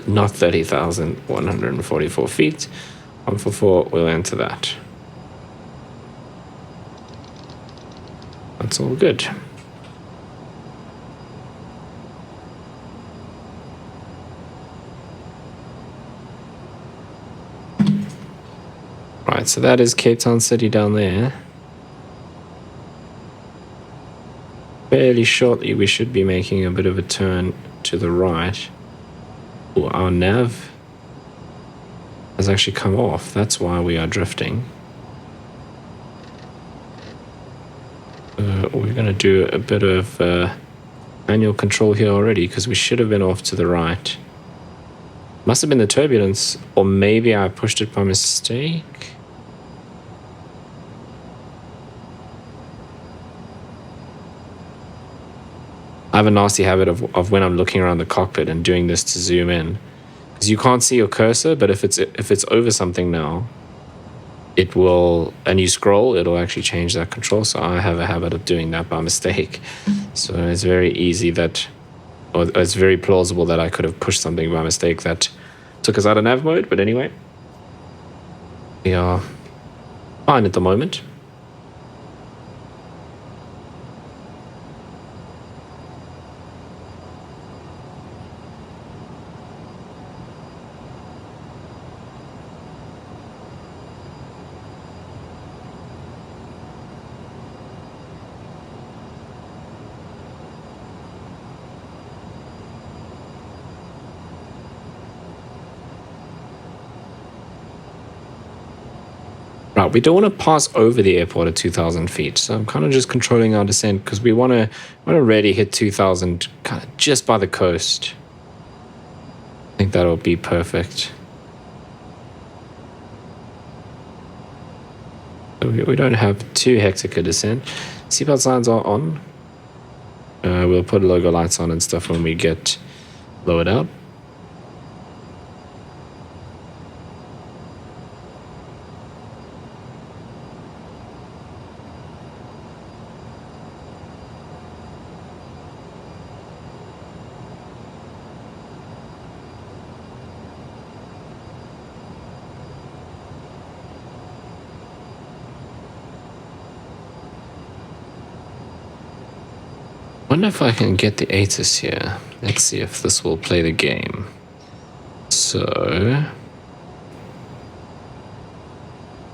not 30,144 feet. 144, we'll enter that. That's all good. Right, so that is Cape Town City down there. Fairly shortly, we should be making a bit of a turn to the right. Ooh, our nav has actually come off. That's why we are drifting. We're going to do a bit of manual control here already because we should have been off to the right. Must have been the turbulence, or maybe I pushed it by mistake. I have a nasty habit of when I'm looking around the cockpit and doing this to zoom in, because you can't see your cursor, but if it's over something now, it will, and you scroll, it'll actually change that control. So I have a habit of doing that by mistake. So it's very easy that, or it's very plausible that I could have pushed something by mistake that took us out of nav mode. But anyway, we are fine at the moment. Right, we don't want to pass over the airport at 2,000 feet, so I'm kind of just controlling our descent because we want to really hit 2,000 kind of just by the coast. I think that'll be perfect. So we don't have too hectic a descent. Seatbelt signs are on. We'll put logo lights on and stuff when we get lowered out. I wonder if I can get the ATIS here. Let's see if this will play the game. So,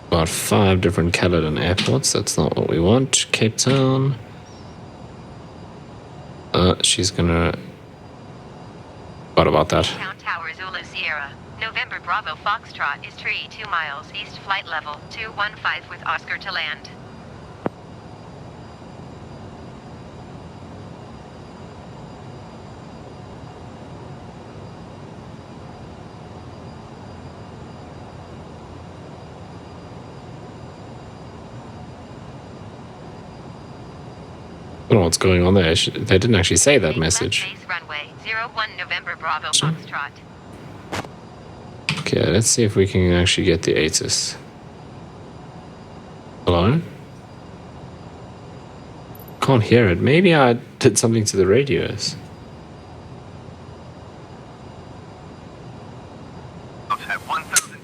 about 5 different Caledon airports. That's not what we want. Cape Town. She's gonna. What about that? Count Tower Zulu Sierra. November Bravo Foxtrot is tree 2 miles east flight level 215 with Oscar to land. I don't know what's going on there. They didn't actually say that message. Base runway 01 November Bravo Foxtrot. Okay, let's see if we can actually get the ATIS. Hello? Can't hear it. Maybe I did something to the radios.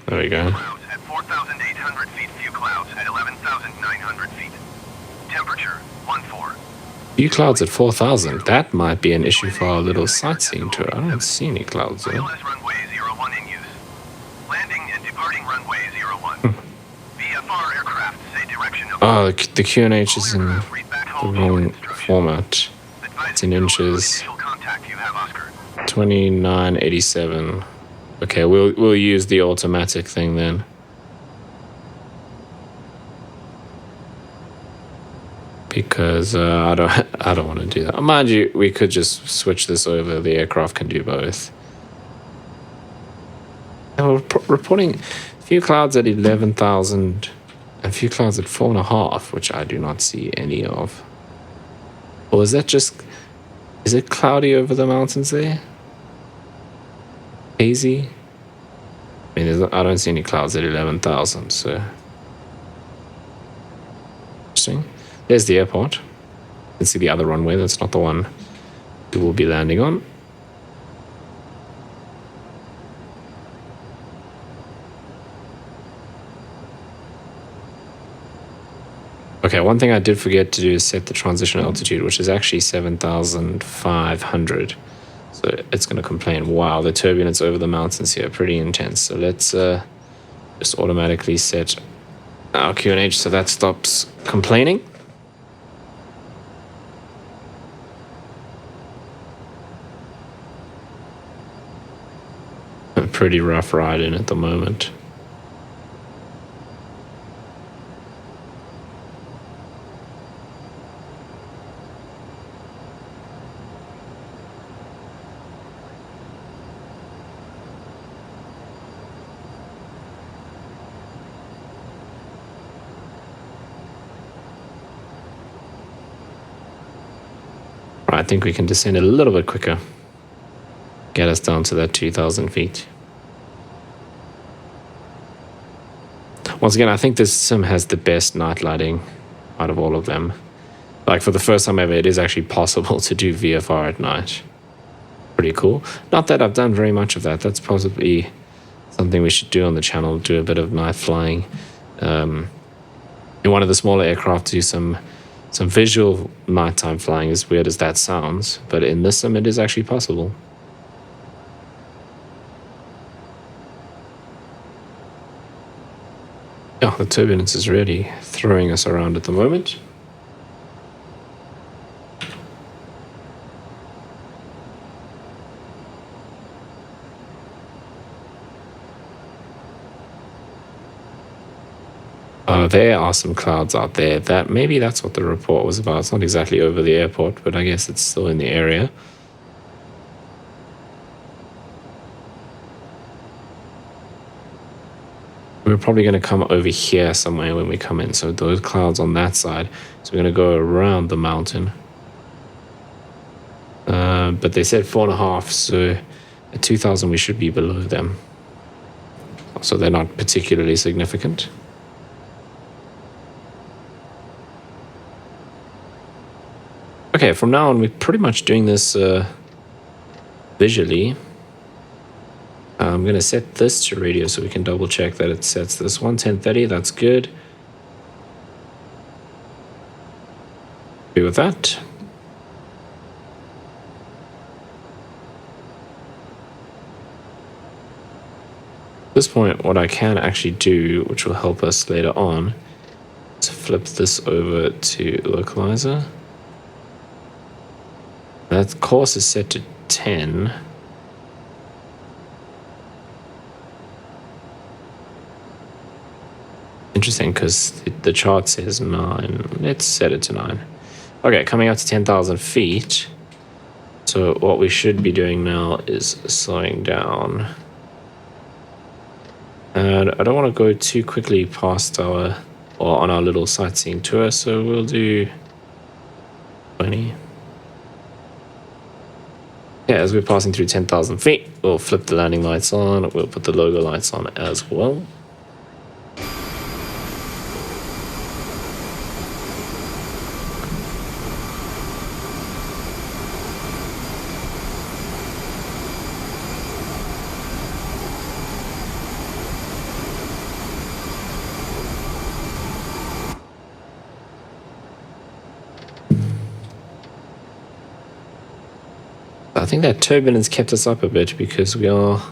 There we go. At 4,800 feet, few clouds at 11,900 feet. Temperature 14. Few clouds at 4,000. That might be an issue for our little sightseeing tour. I don't see any clouds there. ILS runway 01 in use. Landing and departing runway 01. VFR aircraft say direction of. Oh, the QNH is in the wrong format. It's in inches. Initial contact you have, Oscar. 2987. Okay, we'll use the automatic thing then. Because I don't want to do that. Mind you, we could just switch this over. The aircraft can do both. And we're reporting a few clouds at 11,000 and a few clouds at 4.5, which I do not see any of. Or is that just... Is it cloudy over the mountains there? Hazy? I mean, I don't see any clouds at 11,000, so... Interesting. There's the airport. You can see the other runway. That's not the one we will be landing on. Okay, one thing I did forget to do is set the transition altitude, which is actually 7,500. So it's going to complain, wow, the turbulence over the mountains here, pretty intense. So let's just automatically set our QNH so that stops complaining. A pretty rough ride in at the moment. I think we can descend a little bit quicker. Get us down to that 2,000 feet. Once again, I think this sim has the best night lighting out of all of them. Like, for the first time ever, it is actually possible to do VFR at night. Pretty cool. Not that I've done very much of that. That's possibly something we should do on the channel, do a bit of night flying. In one of the smaller aircraft, do some visual nighttime flying, as weird as that sounds, but in this sim it is actually possible. Yeah, the turbulence is really throwing us around at the moment. There are some clouds out there. Maybe that's what the report was about. It's not exactly over the airport, but I guess it's still in the area. We're probably going to come over here somewhere when we come in. So those clouds on that side. So we're going to go around the mountain. But they said 4.5, so at 2,000 we should be below them. So they're not particularly significant. Okay, from now on, we're pretty much doing this visually. I'm going to set this to radio so we can double check that it sets this 11030. That's good. Happy with that. At this point, what I can actually do, which will help us later on, is flip this over to localizer. That course is set to 10. Interesting, because the chart says 9. Let's set it to 9. Okay, coming up to 10,000 feet. So what we should be doing now is slowing down. And I don't want to go too quickly past on our little sightseeing tour, so we'll do 20. Yeah, as we're passing through 10,000 feet, we'll flip the landing lights on. We'll put the logo lights on as well. I think that turbulence kept us up a bit because we are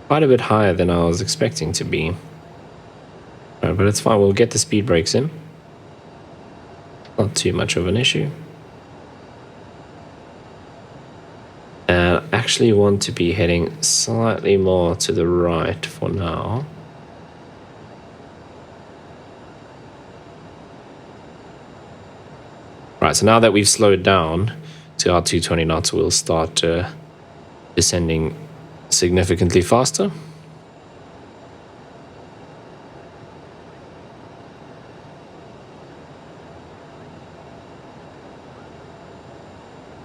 quite a bit higher than I was expecting to be. But it's fine, we'll get the speed brakes in. Not too much of an issue. actually want to be heading slightly more to the right for now. Right, so now that we've slowed down to our 220 knots, we'll start descending significantly faster.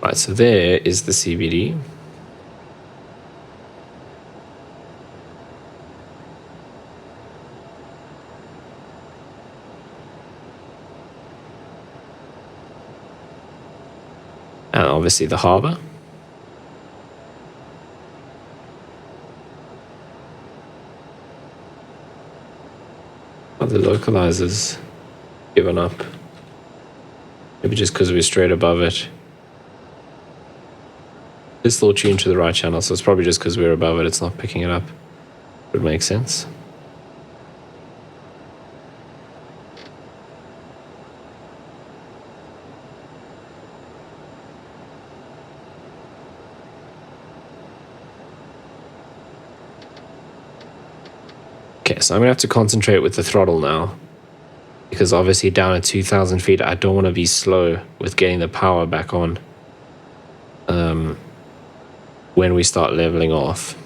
Right, so there is the CBD. And obviously the harbour. Oh, the localizer's given up. Maybe just because we're straight above it. It's still tuned to the right channel, so it's probably just because we're above it, it's not picking it up. Would make sense. Okay, so I'm going to have to concentrate with the throttle now. Because obviously down at 2,000 feet, I don't want to be slow with getting the power back on. When we start leveling off.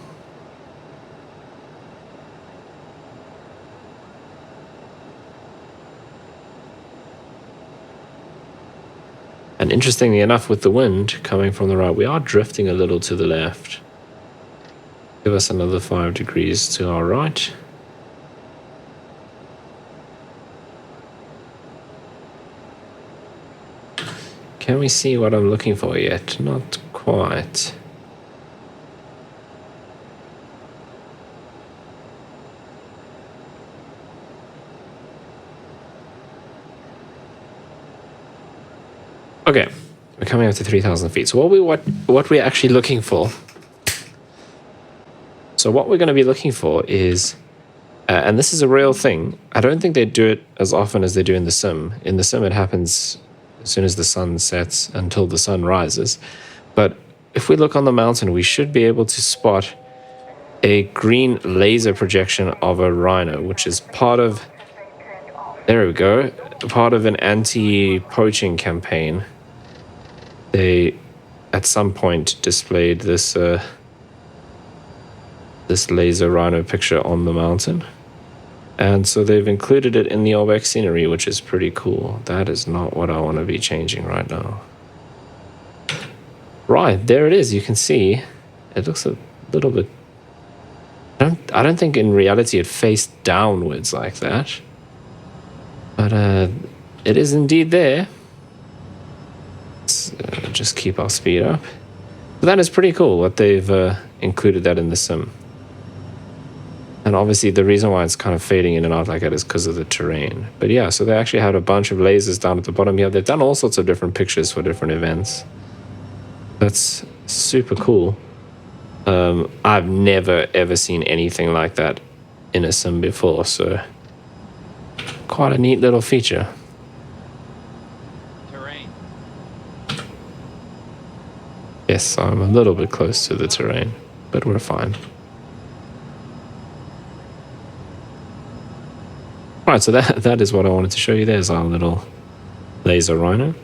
And interestingly enough, with the wind coming from the right, we are drifting a little to the left. Give us another 5 degrees to our right. Can we see what I'm looking for yet? Not quite. Okay, we're coming up to 3,000 feet. So what we're actually looking for. So what we're going to be looking for is, and this is a real thing. I don't think they do it as often as they do in the sim. In the sim, it happens as soon as the sun sets until the sun rises. But if we look on the mountain, we should be able to spot a green laser projection of a Rhino, which is part of, there we go, part of an anti-poaching campaign. They, at some point, displayed this this laser Rhino picture on the mountain. And so they've included it in the ORBX scenery, which is pretty cool. That is not what I want to be changing right now. Right, there it is. You can see it looks a little bit... I don't think in reality it faced downwards like that. But it is indeed there. Let's just keep our speed up. But that is pretty cool what they've included that in the sim. And obviously the reason why it's kind of fading in and out like that is because of the terrain. But yeah, so they actually had a bunch of lasers down at the bottom here. They've done all sorts of different pictures for different events. That's super cool. I've never ever seen anything like that in a sim before, so quite a neat little feature. Terrain. Yes, I'm a little bit close to the terrain, but we're fine. Right, so that is what I wanted to show you. There's our little laser Rhino.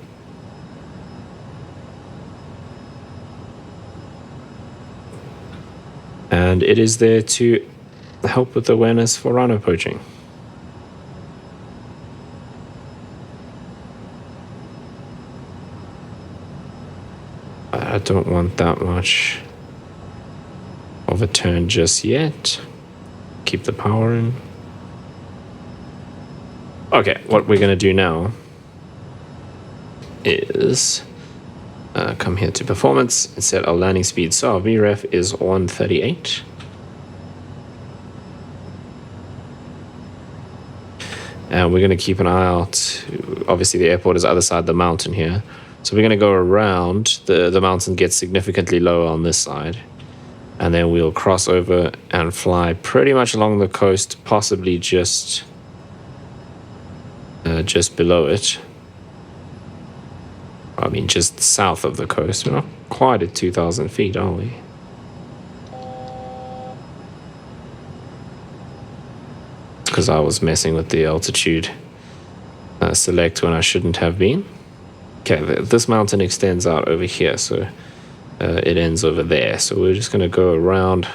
And it is there to help with awareness for rhino poaching. I don't want that much of a turn just yet. Keep the power in. Okay, what we're going to do now is come here to performance and set our landing speed. So our VREF is 138. And we're going to keep an eye out. Obviously, the airport is the other side of the mountain here. So we're going to go around. The mountain gets significantly lower on this side. And then we'll cross over and fly pretty much along the coast, possibly just below it. I mean, just south of the coast. We're not quite at 2,000 feet, are we? because I was messing with the altitude select when I shouldn't have been. Okay, this mountain extends out over here, so it ends over there. So we're just going to go around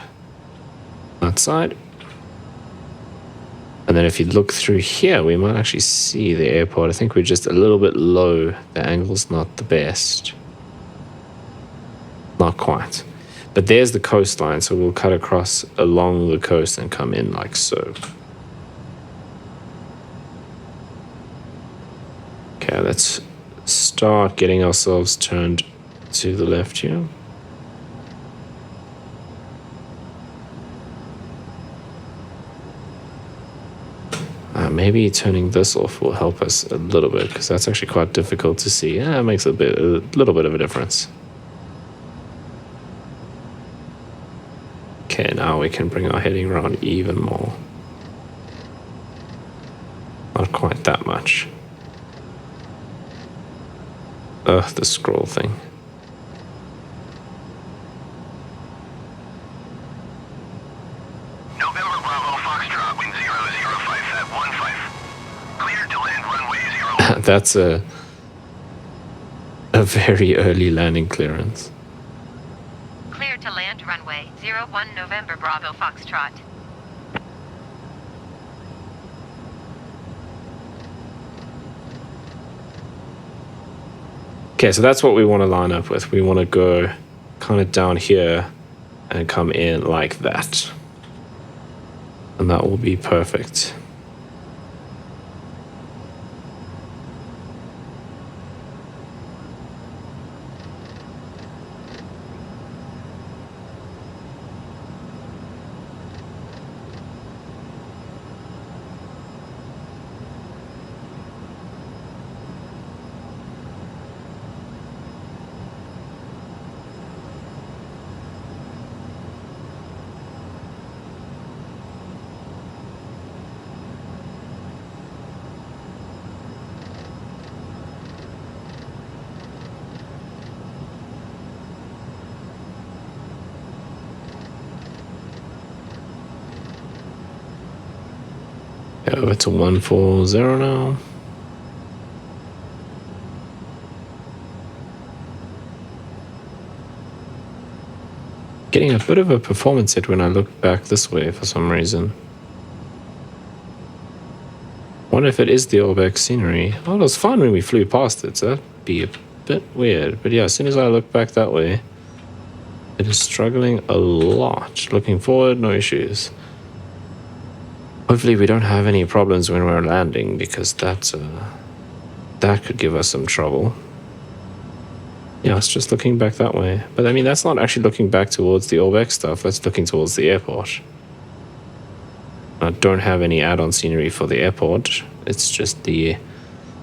that side. And then if you look through here, we might actually see the airport. I think we're just a little bit low. The angle's not the best. Not quite. But there's the coastline, so we'll cut across along the coast and come in like so. Okay, let's start getting ourselves turned to the left here. Maybe turning this off will help us a little bit, because that's actually quite difficult to see. Yeah, it makes a little bit of a difference. Okay, now we can bring our heading around even more. Not quite that much. Ugh, the scroll thing. November Bravo Foxtrot, wind 005 at 15. Cleared to land runway 0. That's a very early landing clearance. Cleared to land runway 01 November Bravo Foxtrot. Okay, so that's what we want to line up with. We want to go kind of down here and come in like that. And that will be perfect. Over to 140 now. Getting a bit of a performance hit when I look back this way for some reason. Wonder if it is the ORBX scenery. Oh, it was fine when we flew past it, so that'd be a bit weird. But yeah, as soon as I look back that way, it is struggling a lot. Looking forward, no issues. Hopefully we don't have any problems when we're landing, because that could give us some trouble. Yeah, it's just looking back that way. But I mean, that's not actually looking back towards the ORBX stuff. That's looking towards the airport. I don't have any add-on scenery for the airport. It's just it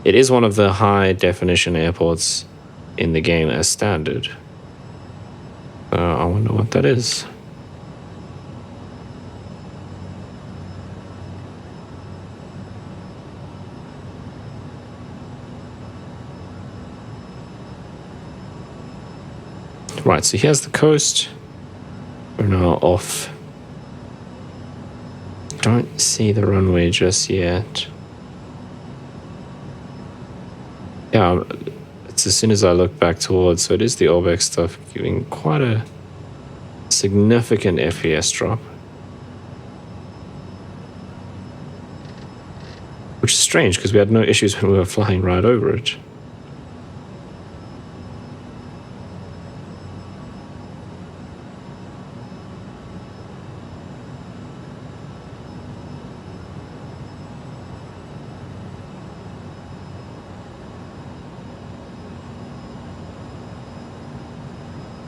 is one of the high definition airports in the game as standard. I wonder what that is. Right, so here's the coast. We're now off. Don't see the runway just yet. Yeah, it's as soon as I look back towards, so it is the ORBX stuff giving quite a significant FPS drop. Which is strange, because we had no issues when we were flying right over it.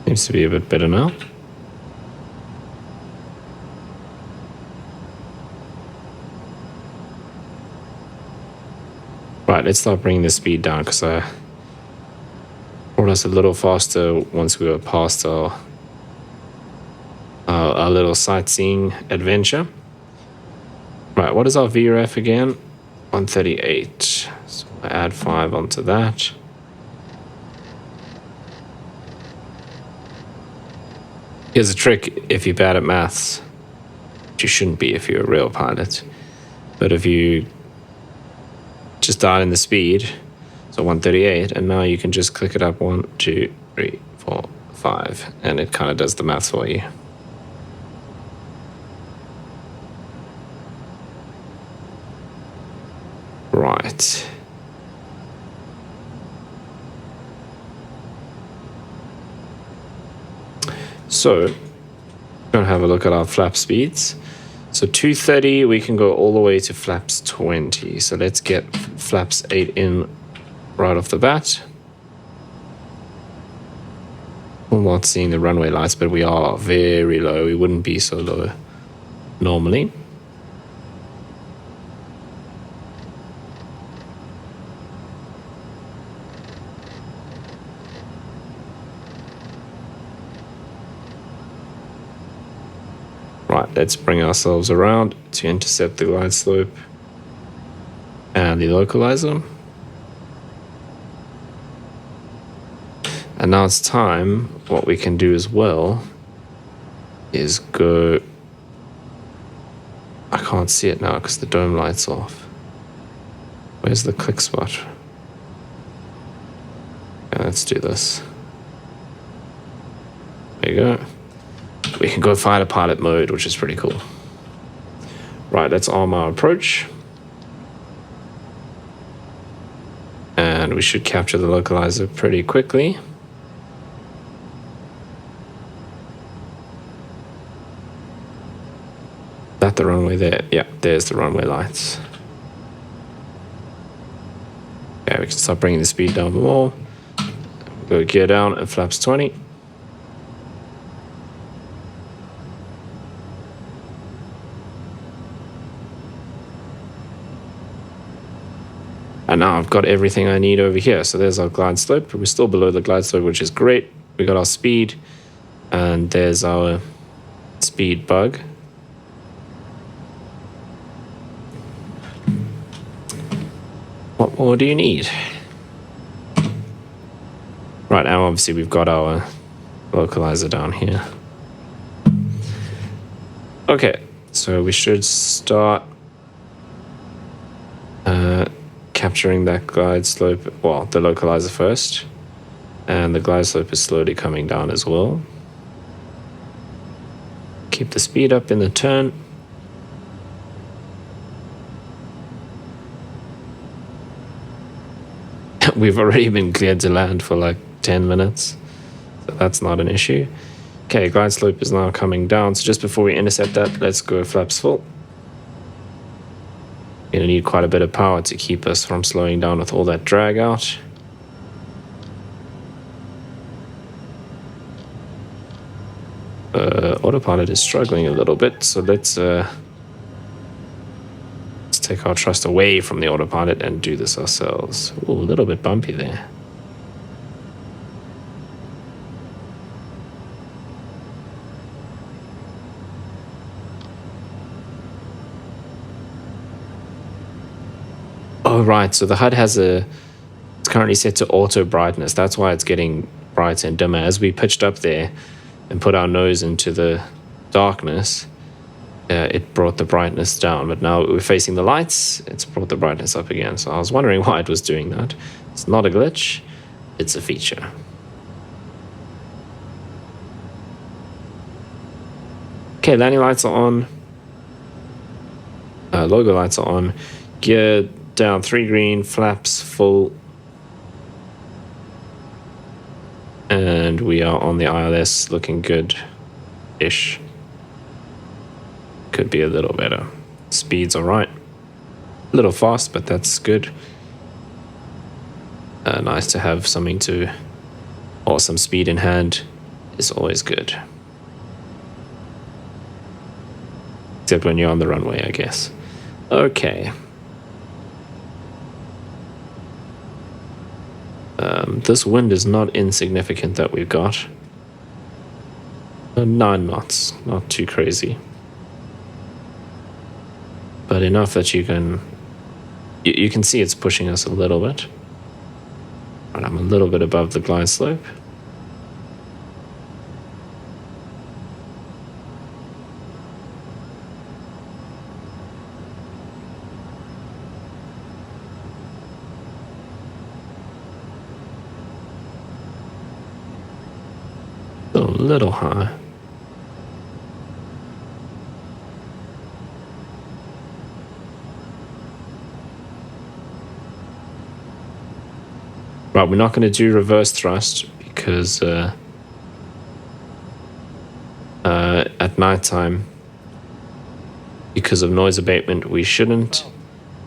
Seems to be a bit better now. Right, let's start bringing the speed down, because I brought us a little faster once we were past our little sightseeing adventure. Right, what is our VRF again? 138. So I add 5 onto that. Here's a trick if you're bad at maths, which you shouldn't be if you're a real pilot. But if you just dial in the speed, so 138, and now you can just click it up 1, 2, 3, 4, 5, and it kind of does the math for you. Right. So, going to have a look at our flap speeds. So 230, we can go all the way to flaps 20. So let's get flaps 8 in right off the bat. We're not seeing the runway lights, but we are very low. We wouldn't be so low normally. Right, let's bring ourselves around to intercept the glide slope and the localizer. And now it's time, what we can do as well is go... I can't see it now because the dome light's off. Where's the click spot? Okay, let's do this. There you go. We can go fighter pilot mode, which is pretty cool. Right, let's arm our approach. And we should capture the localizer pretty quickly. That the runway there? Yeah, there's the runway lights. Okay, we can start bringing the speed down more. Go gear down at flaps 20. And now I've got everything I need over here. So there's our glide slope. We're still below the glide slope, which is great. We got our speed. And there's our speed bug. What more do you need? Right, now obviously we've got our localizer down here. Okay, so we should start capturing that glide slope, well, the localizer first, and the glide slope is slowly coming down as well. Keep the speed up in the turn. We've already been cleared to land for like 10 minutes, so that's not an issue. Okay, glide slope is now coming down, so just before we intercept that, let's go flaps full. Gonna need quite a bit of power to keep us from slowing down with all that drag out. Autopilot is struggling a little bit, so let's take our trust away from the autopilot and do this ourselves. Ooh, a little bit bumpy there. Oh, right. So the HUD has it's currently set to auto brightness. That's why it's getting brighter and dimmer. As we pitched up there and put our nose into the darkness, it brought the brightness down. But now we're facing the lights, it's brought the brightness up again. So I was wondering why it was doing that. It's not a glitch, it's a feature. Okay, landing lights are on. Logo lights are on. Gear down 3 green, flaps full. And we are on the ILS, looking good-ish. Could be a little better. Speed's alright. A little fast, but that's good. Nice to have something to, or some speed in hand is always good. Except when you're on the runway, I guess. Okay. This wind is not insignificant that we've got. 9 knots, not too crazy. But enough that you can see it's pushing us a little bit. Right, I'm a little bit above the glide slope. little high. Right, we're not going to do reverse thrust because at nighttime, because of noise abatement, we shouldn't.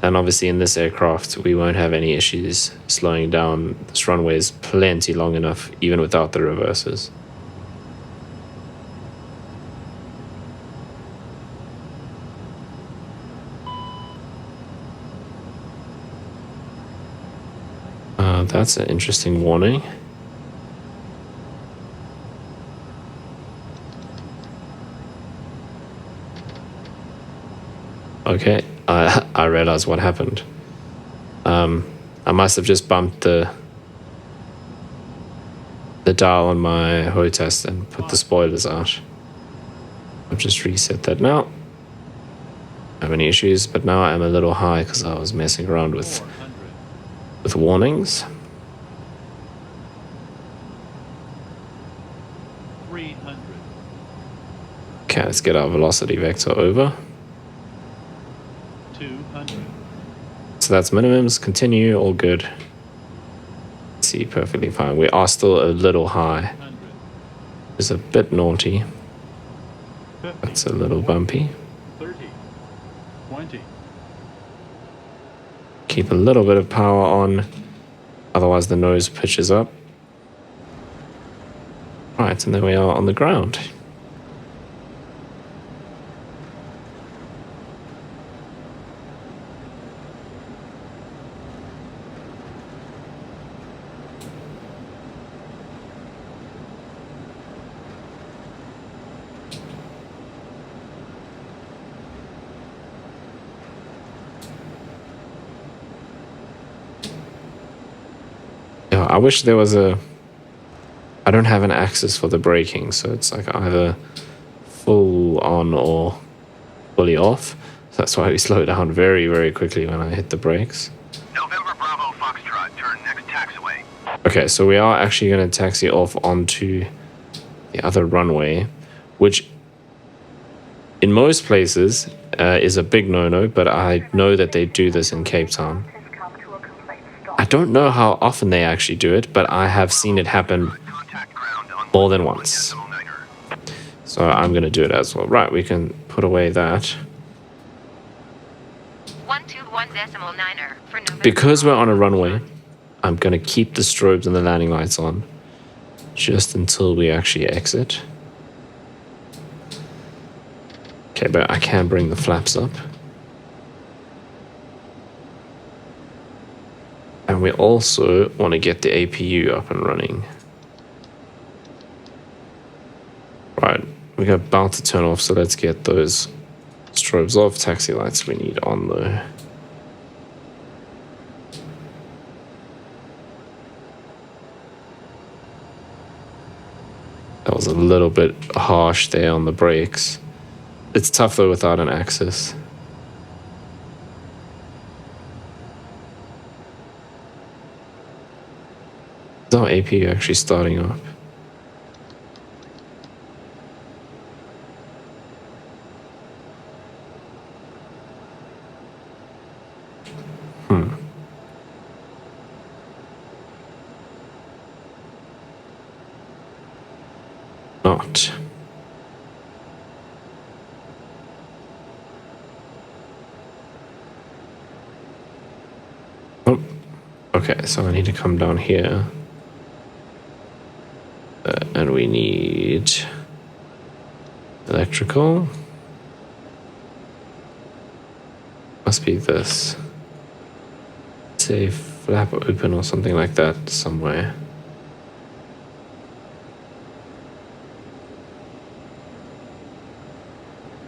And obviously in this aircraft, we won't have any issues slowing down. This runway is plenty long enough, even without the reverses. That's an interesting warning. Okay, I realized what happened. I must have just bumped the dial on my HOTAS and put the spoilers out. I've just reset that now. I have any issues, but now I'm a little high because I was messing around with warnings. 300. Okay, let's get our velocity vector over. 200. So that's minimums, continue, all good. See, perfectly fine. We are still a little high. 100. It's a bit naughty. 50. That's a little bumpy. 30. 20. Keep a little bit of power on, otherwise the nose pitches up. Right, and there we are on the ground. Yeah, I wish there was a... I don't have an axis for the braking, so it's like either full on or fully off. So that's why we slow down very, very quickly when I hit the brakes. November Bravo Foxtrot, turn next taxiway. Okay, so we are actually going to taxi off onto the other runway, which in most places is a big no-no, but I know that they do this in Cape Town. Has come to a complete stop. I don't know how often they actually do it, but I have seen it happen Contact ground on more than once. 1.9er. So I'm going to do it as well. Right, we can put away that. 121.9er for November. Because we're on a runway, I'm going to keep the strobes and the landing lights on just until we actually exit. Okay, but I can bring the flaps up. And we also want to get the APU up and running. Right, we're about to turn off, so let's get those strobes off. Taxi lights we need on though. That was a little bit harsh there on the brakes. It's tough though without an axis. Is our APU actually starting up? Not. Oh, okay, so I need to come down here. And we need electrical. Must be this. Say flap open or something like that somewhere.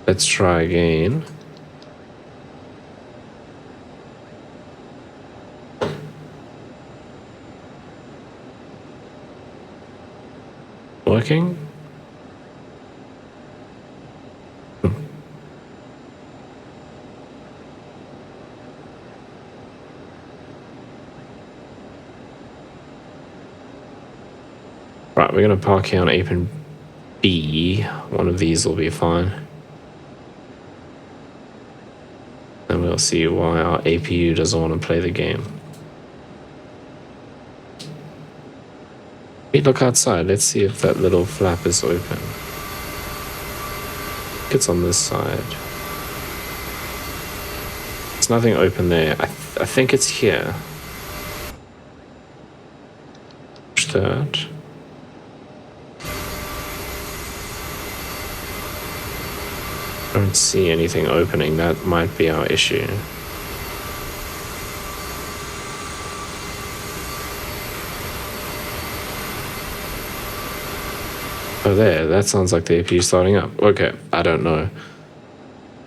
Let's try again. Working? Right, we're going to park here on apron B. One of these will be fine. And we'll see why our APU doesn't want to play the game. We look outside. Let's see if that little flap is open. It's on this side. There's nothing open there. I think it's here. Push that. Don't see anything opening. That might be our issue. Oh, there. That sounds like the APU starting up. Okay, I don't know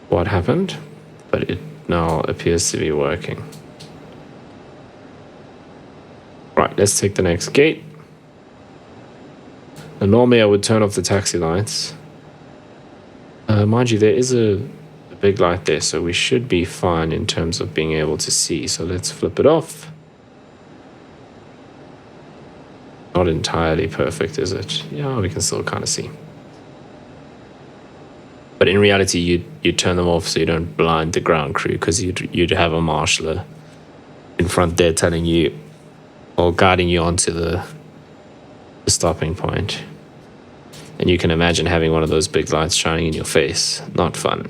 what happened, but it now appears to be working. Right, let's take the next gate. And normally I would turn off the taxi lights. Mind you, there is a big light there, so we should be fine in terms of being able to see. So let's flip it off. Not entirely perfect, is it? Yeah, we can still kind of see. But in reality, you'd turn them off so you don't blind the ground crew, because you'd have a marshaller in front there telling you or guiding you onto the stopping point. And you can imagine having one of those big lights shining in your face. Not fun.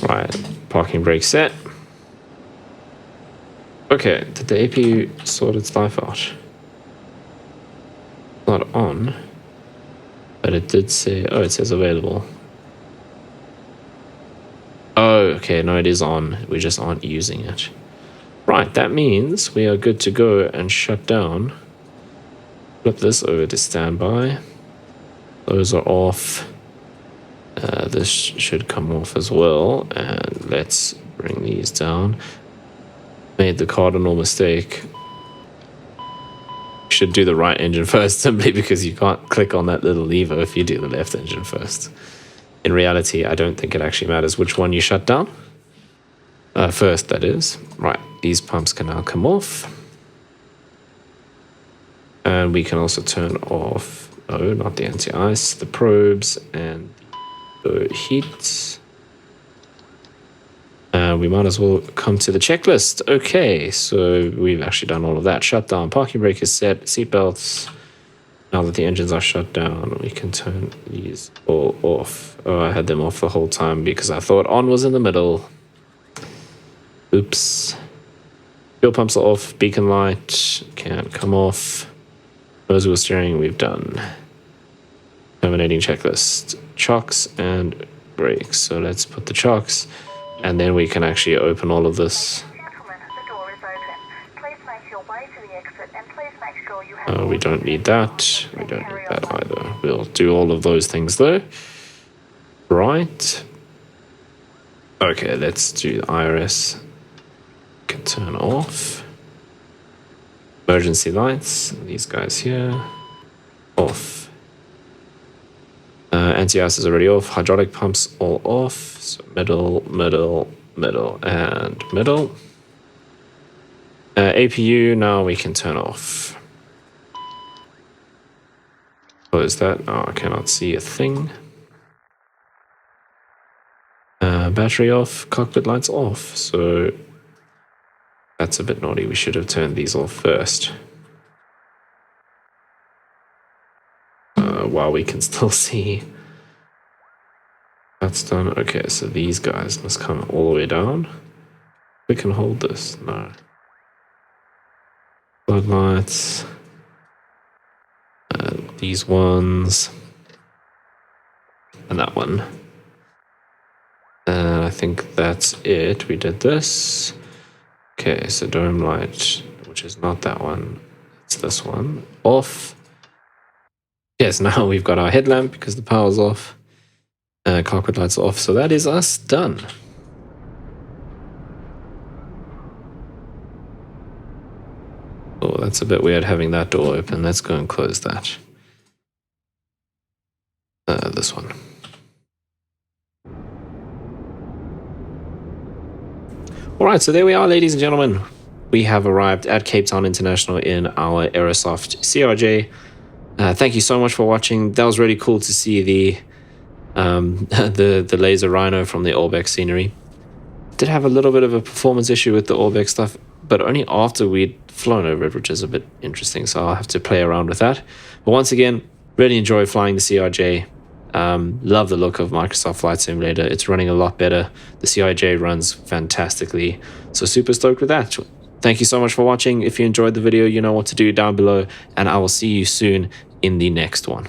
Right, parking brake set. Okay, did the APU sort its life out? Not on, but it did say, oh, it says available. Oh, okay, no, it is on. We just aren't using it. Right, that means we are good to go and shut down. Flip this over to standby. Those are off. This should come off as well. And let's bring these down. Made the cardinal mistake. Should do the right engine first, simply because you can't click on that little lever if you do the left engine first. In reality, I don't think it actually matters which one you shut down. First, that is. Right, these pumps can now come off. And we can also turn off, no, not the anti-ice, the probes and the heat. We might as well come to the checklist. Okay, so we've actually done all of that. Shut down, parking brake is set, seatbelts. Now that the engines are shut down, we can turn these all off. Oh, I had them off the whole time because I thought on was in the middle. Oops. Fuel pumps are off, beacon light can't come off. Nose wheel steering, we've done. Terminating checklist. Chocks and brakes. So let's put the chocks, and then we can actually open all of this. Gentlemen, the door is open. Please make your way to the exit and please make sure you have... We don't need that. We don't need that either. We'll do all of those things though. Right. Okay, let's do the IRS. Can turn off. Emergency lights, these guys here, off. Anti-ice is already off. Hydraulic pumps all off. So middle, middle, middle, and middle. APU, now we can turn off. Close that. Oh, I cannot see a thing. Battery off, cockpit lights off. So that's a bit naughty. We should have turned these off first. While we can still see. That's done. Okay, so these guys must come all the way down. We can hold this. No. Floodlights. These ones. And that one. And I think that's it. We did this. Okay, so dome light, which is not that one. It's this one. Off. Yes, now we've got our headlamp because the power's off. Cockpit lights off. So that is us done. Oh, that's a bit weird having that door open. Let's go and close that. This one. All right, so there we are, ladies and gentlemen. we have arrived at Cape Town International in our Aerosoft CRJ. Thank you so much for watching. That was really cool to see the Lazer Rhino from the ORBX scenery. Did have a little bit of a performance issue with the ORBX stuff, but only after we'd flown over it, which is a bit interesting, so I'll have to play around with that. But once again, really enjoy flying the CRJ. Love the look of Microsoft Flight Simulator. It's running a lot better. The CRJ runs fantastically, so super stoked with that. Thank you so much for watching. If you enjoyed the video, you know what to do down below, and I will see you soon in the next one.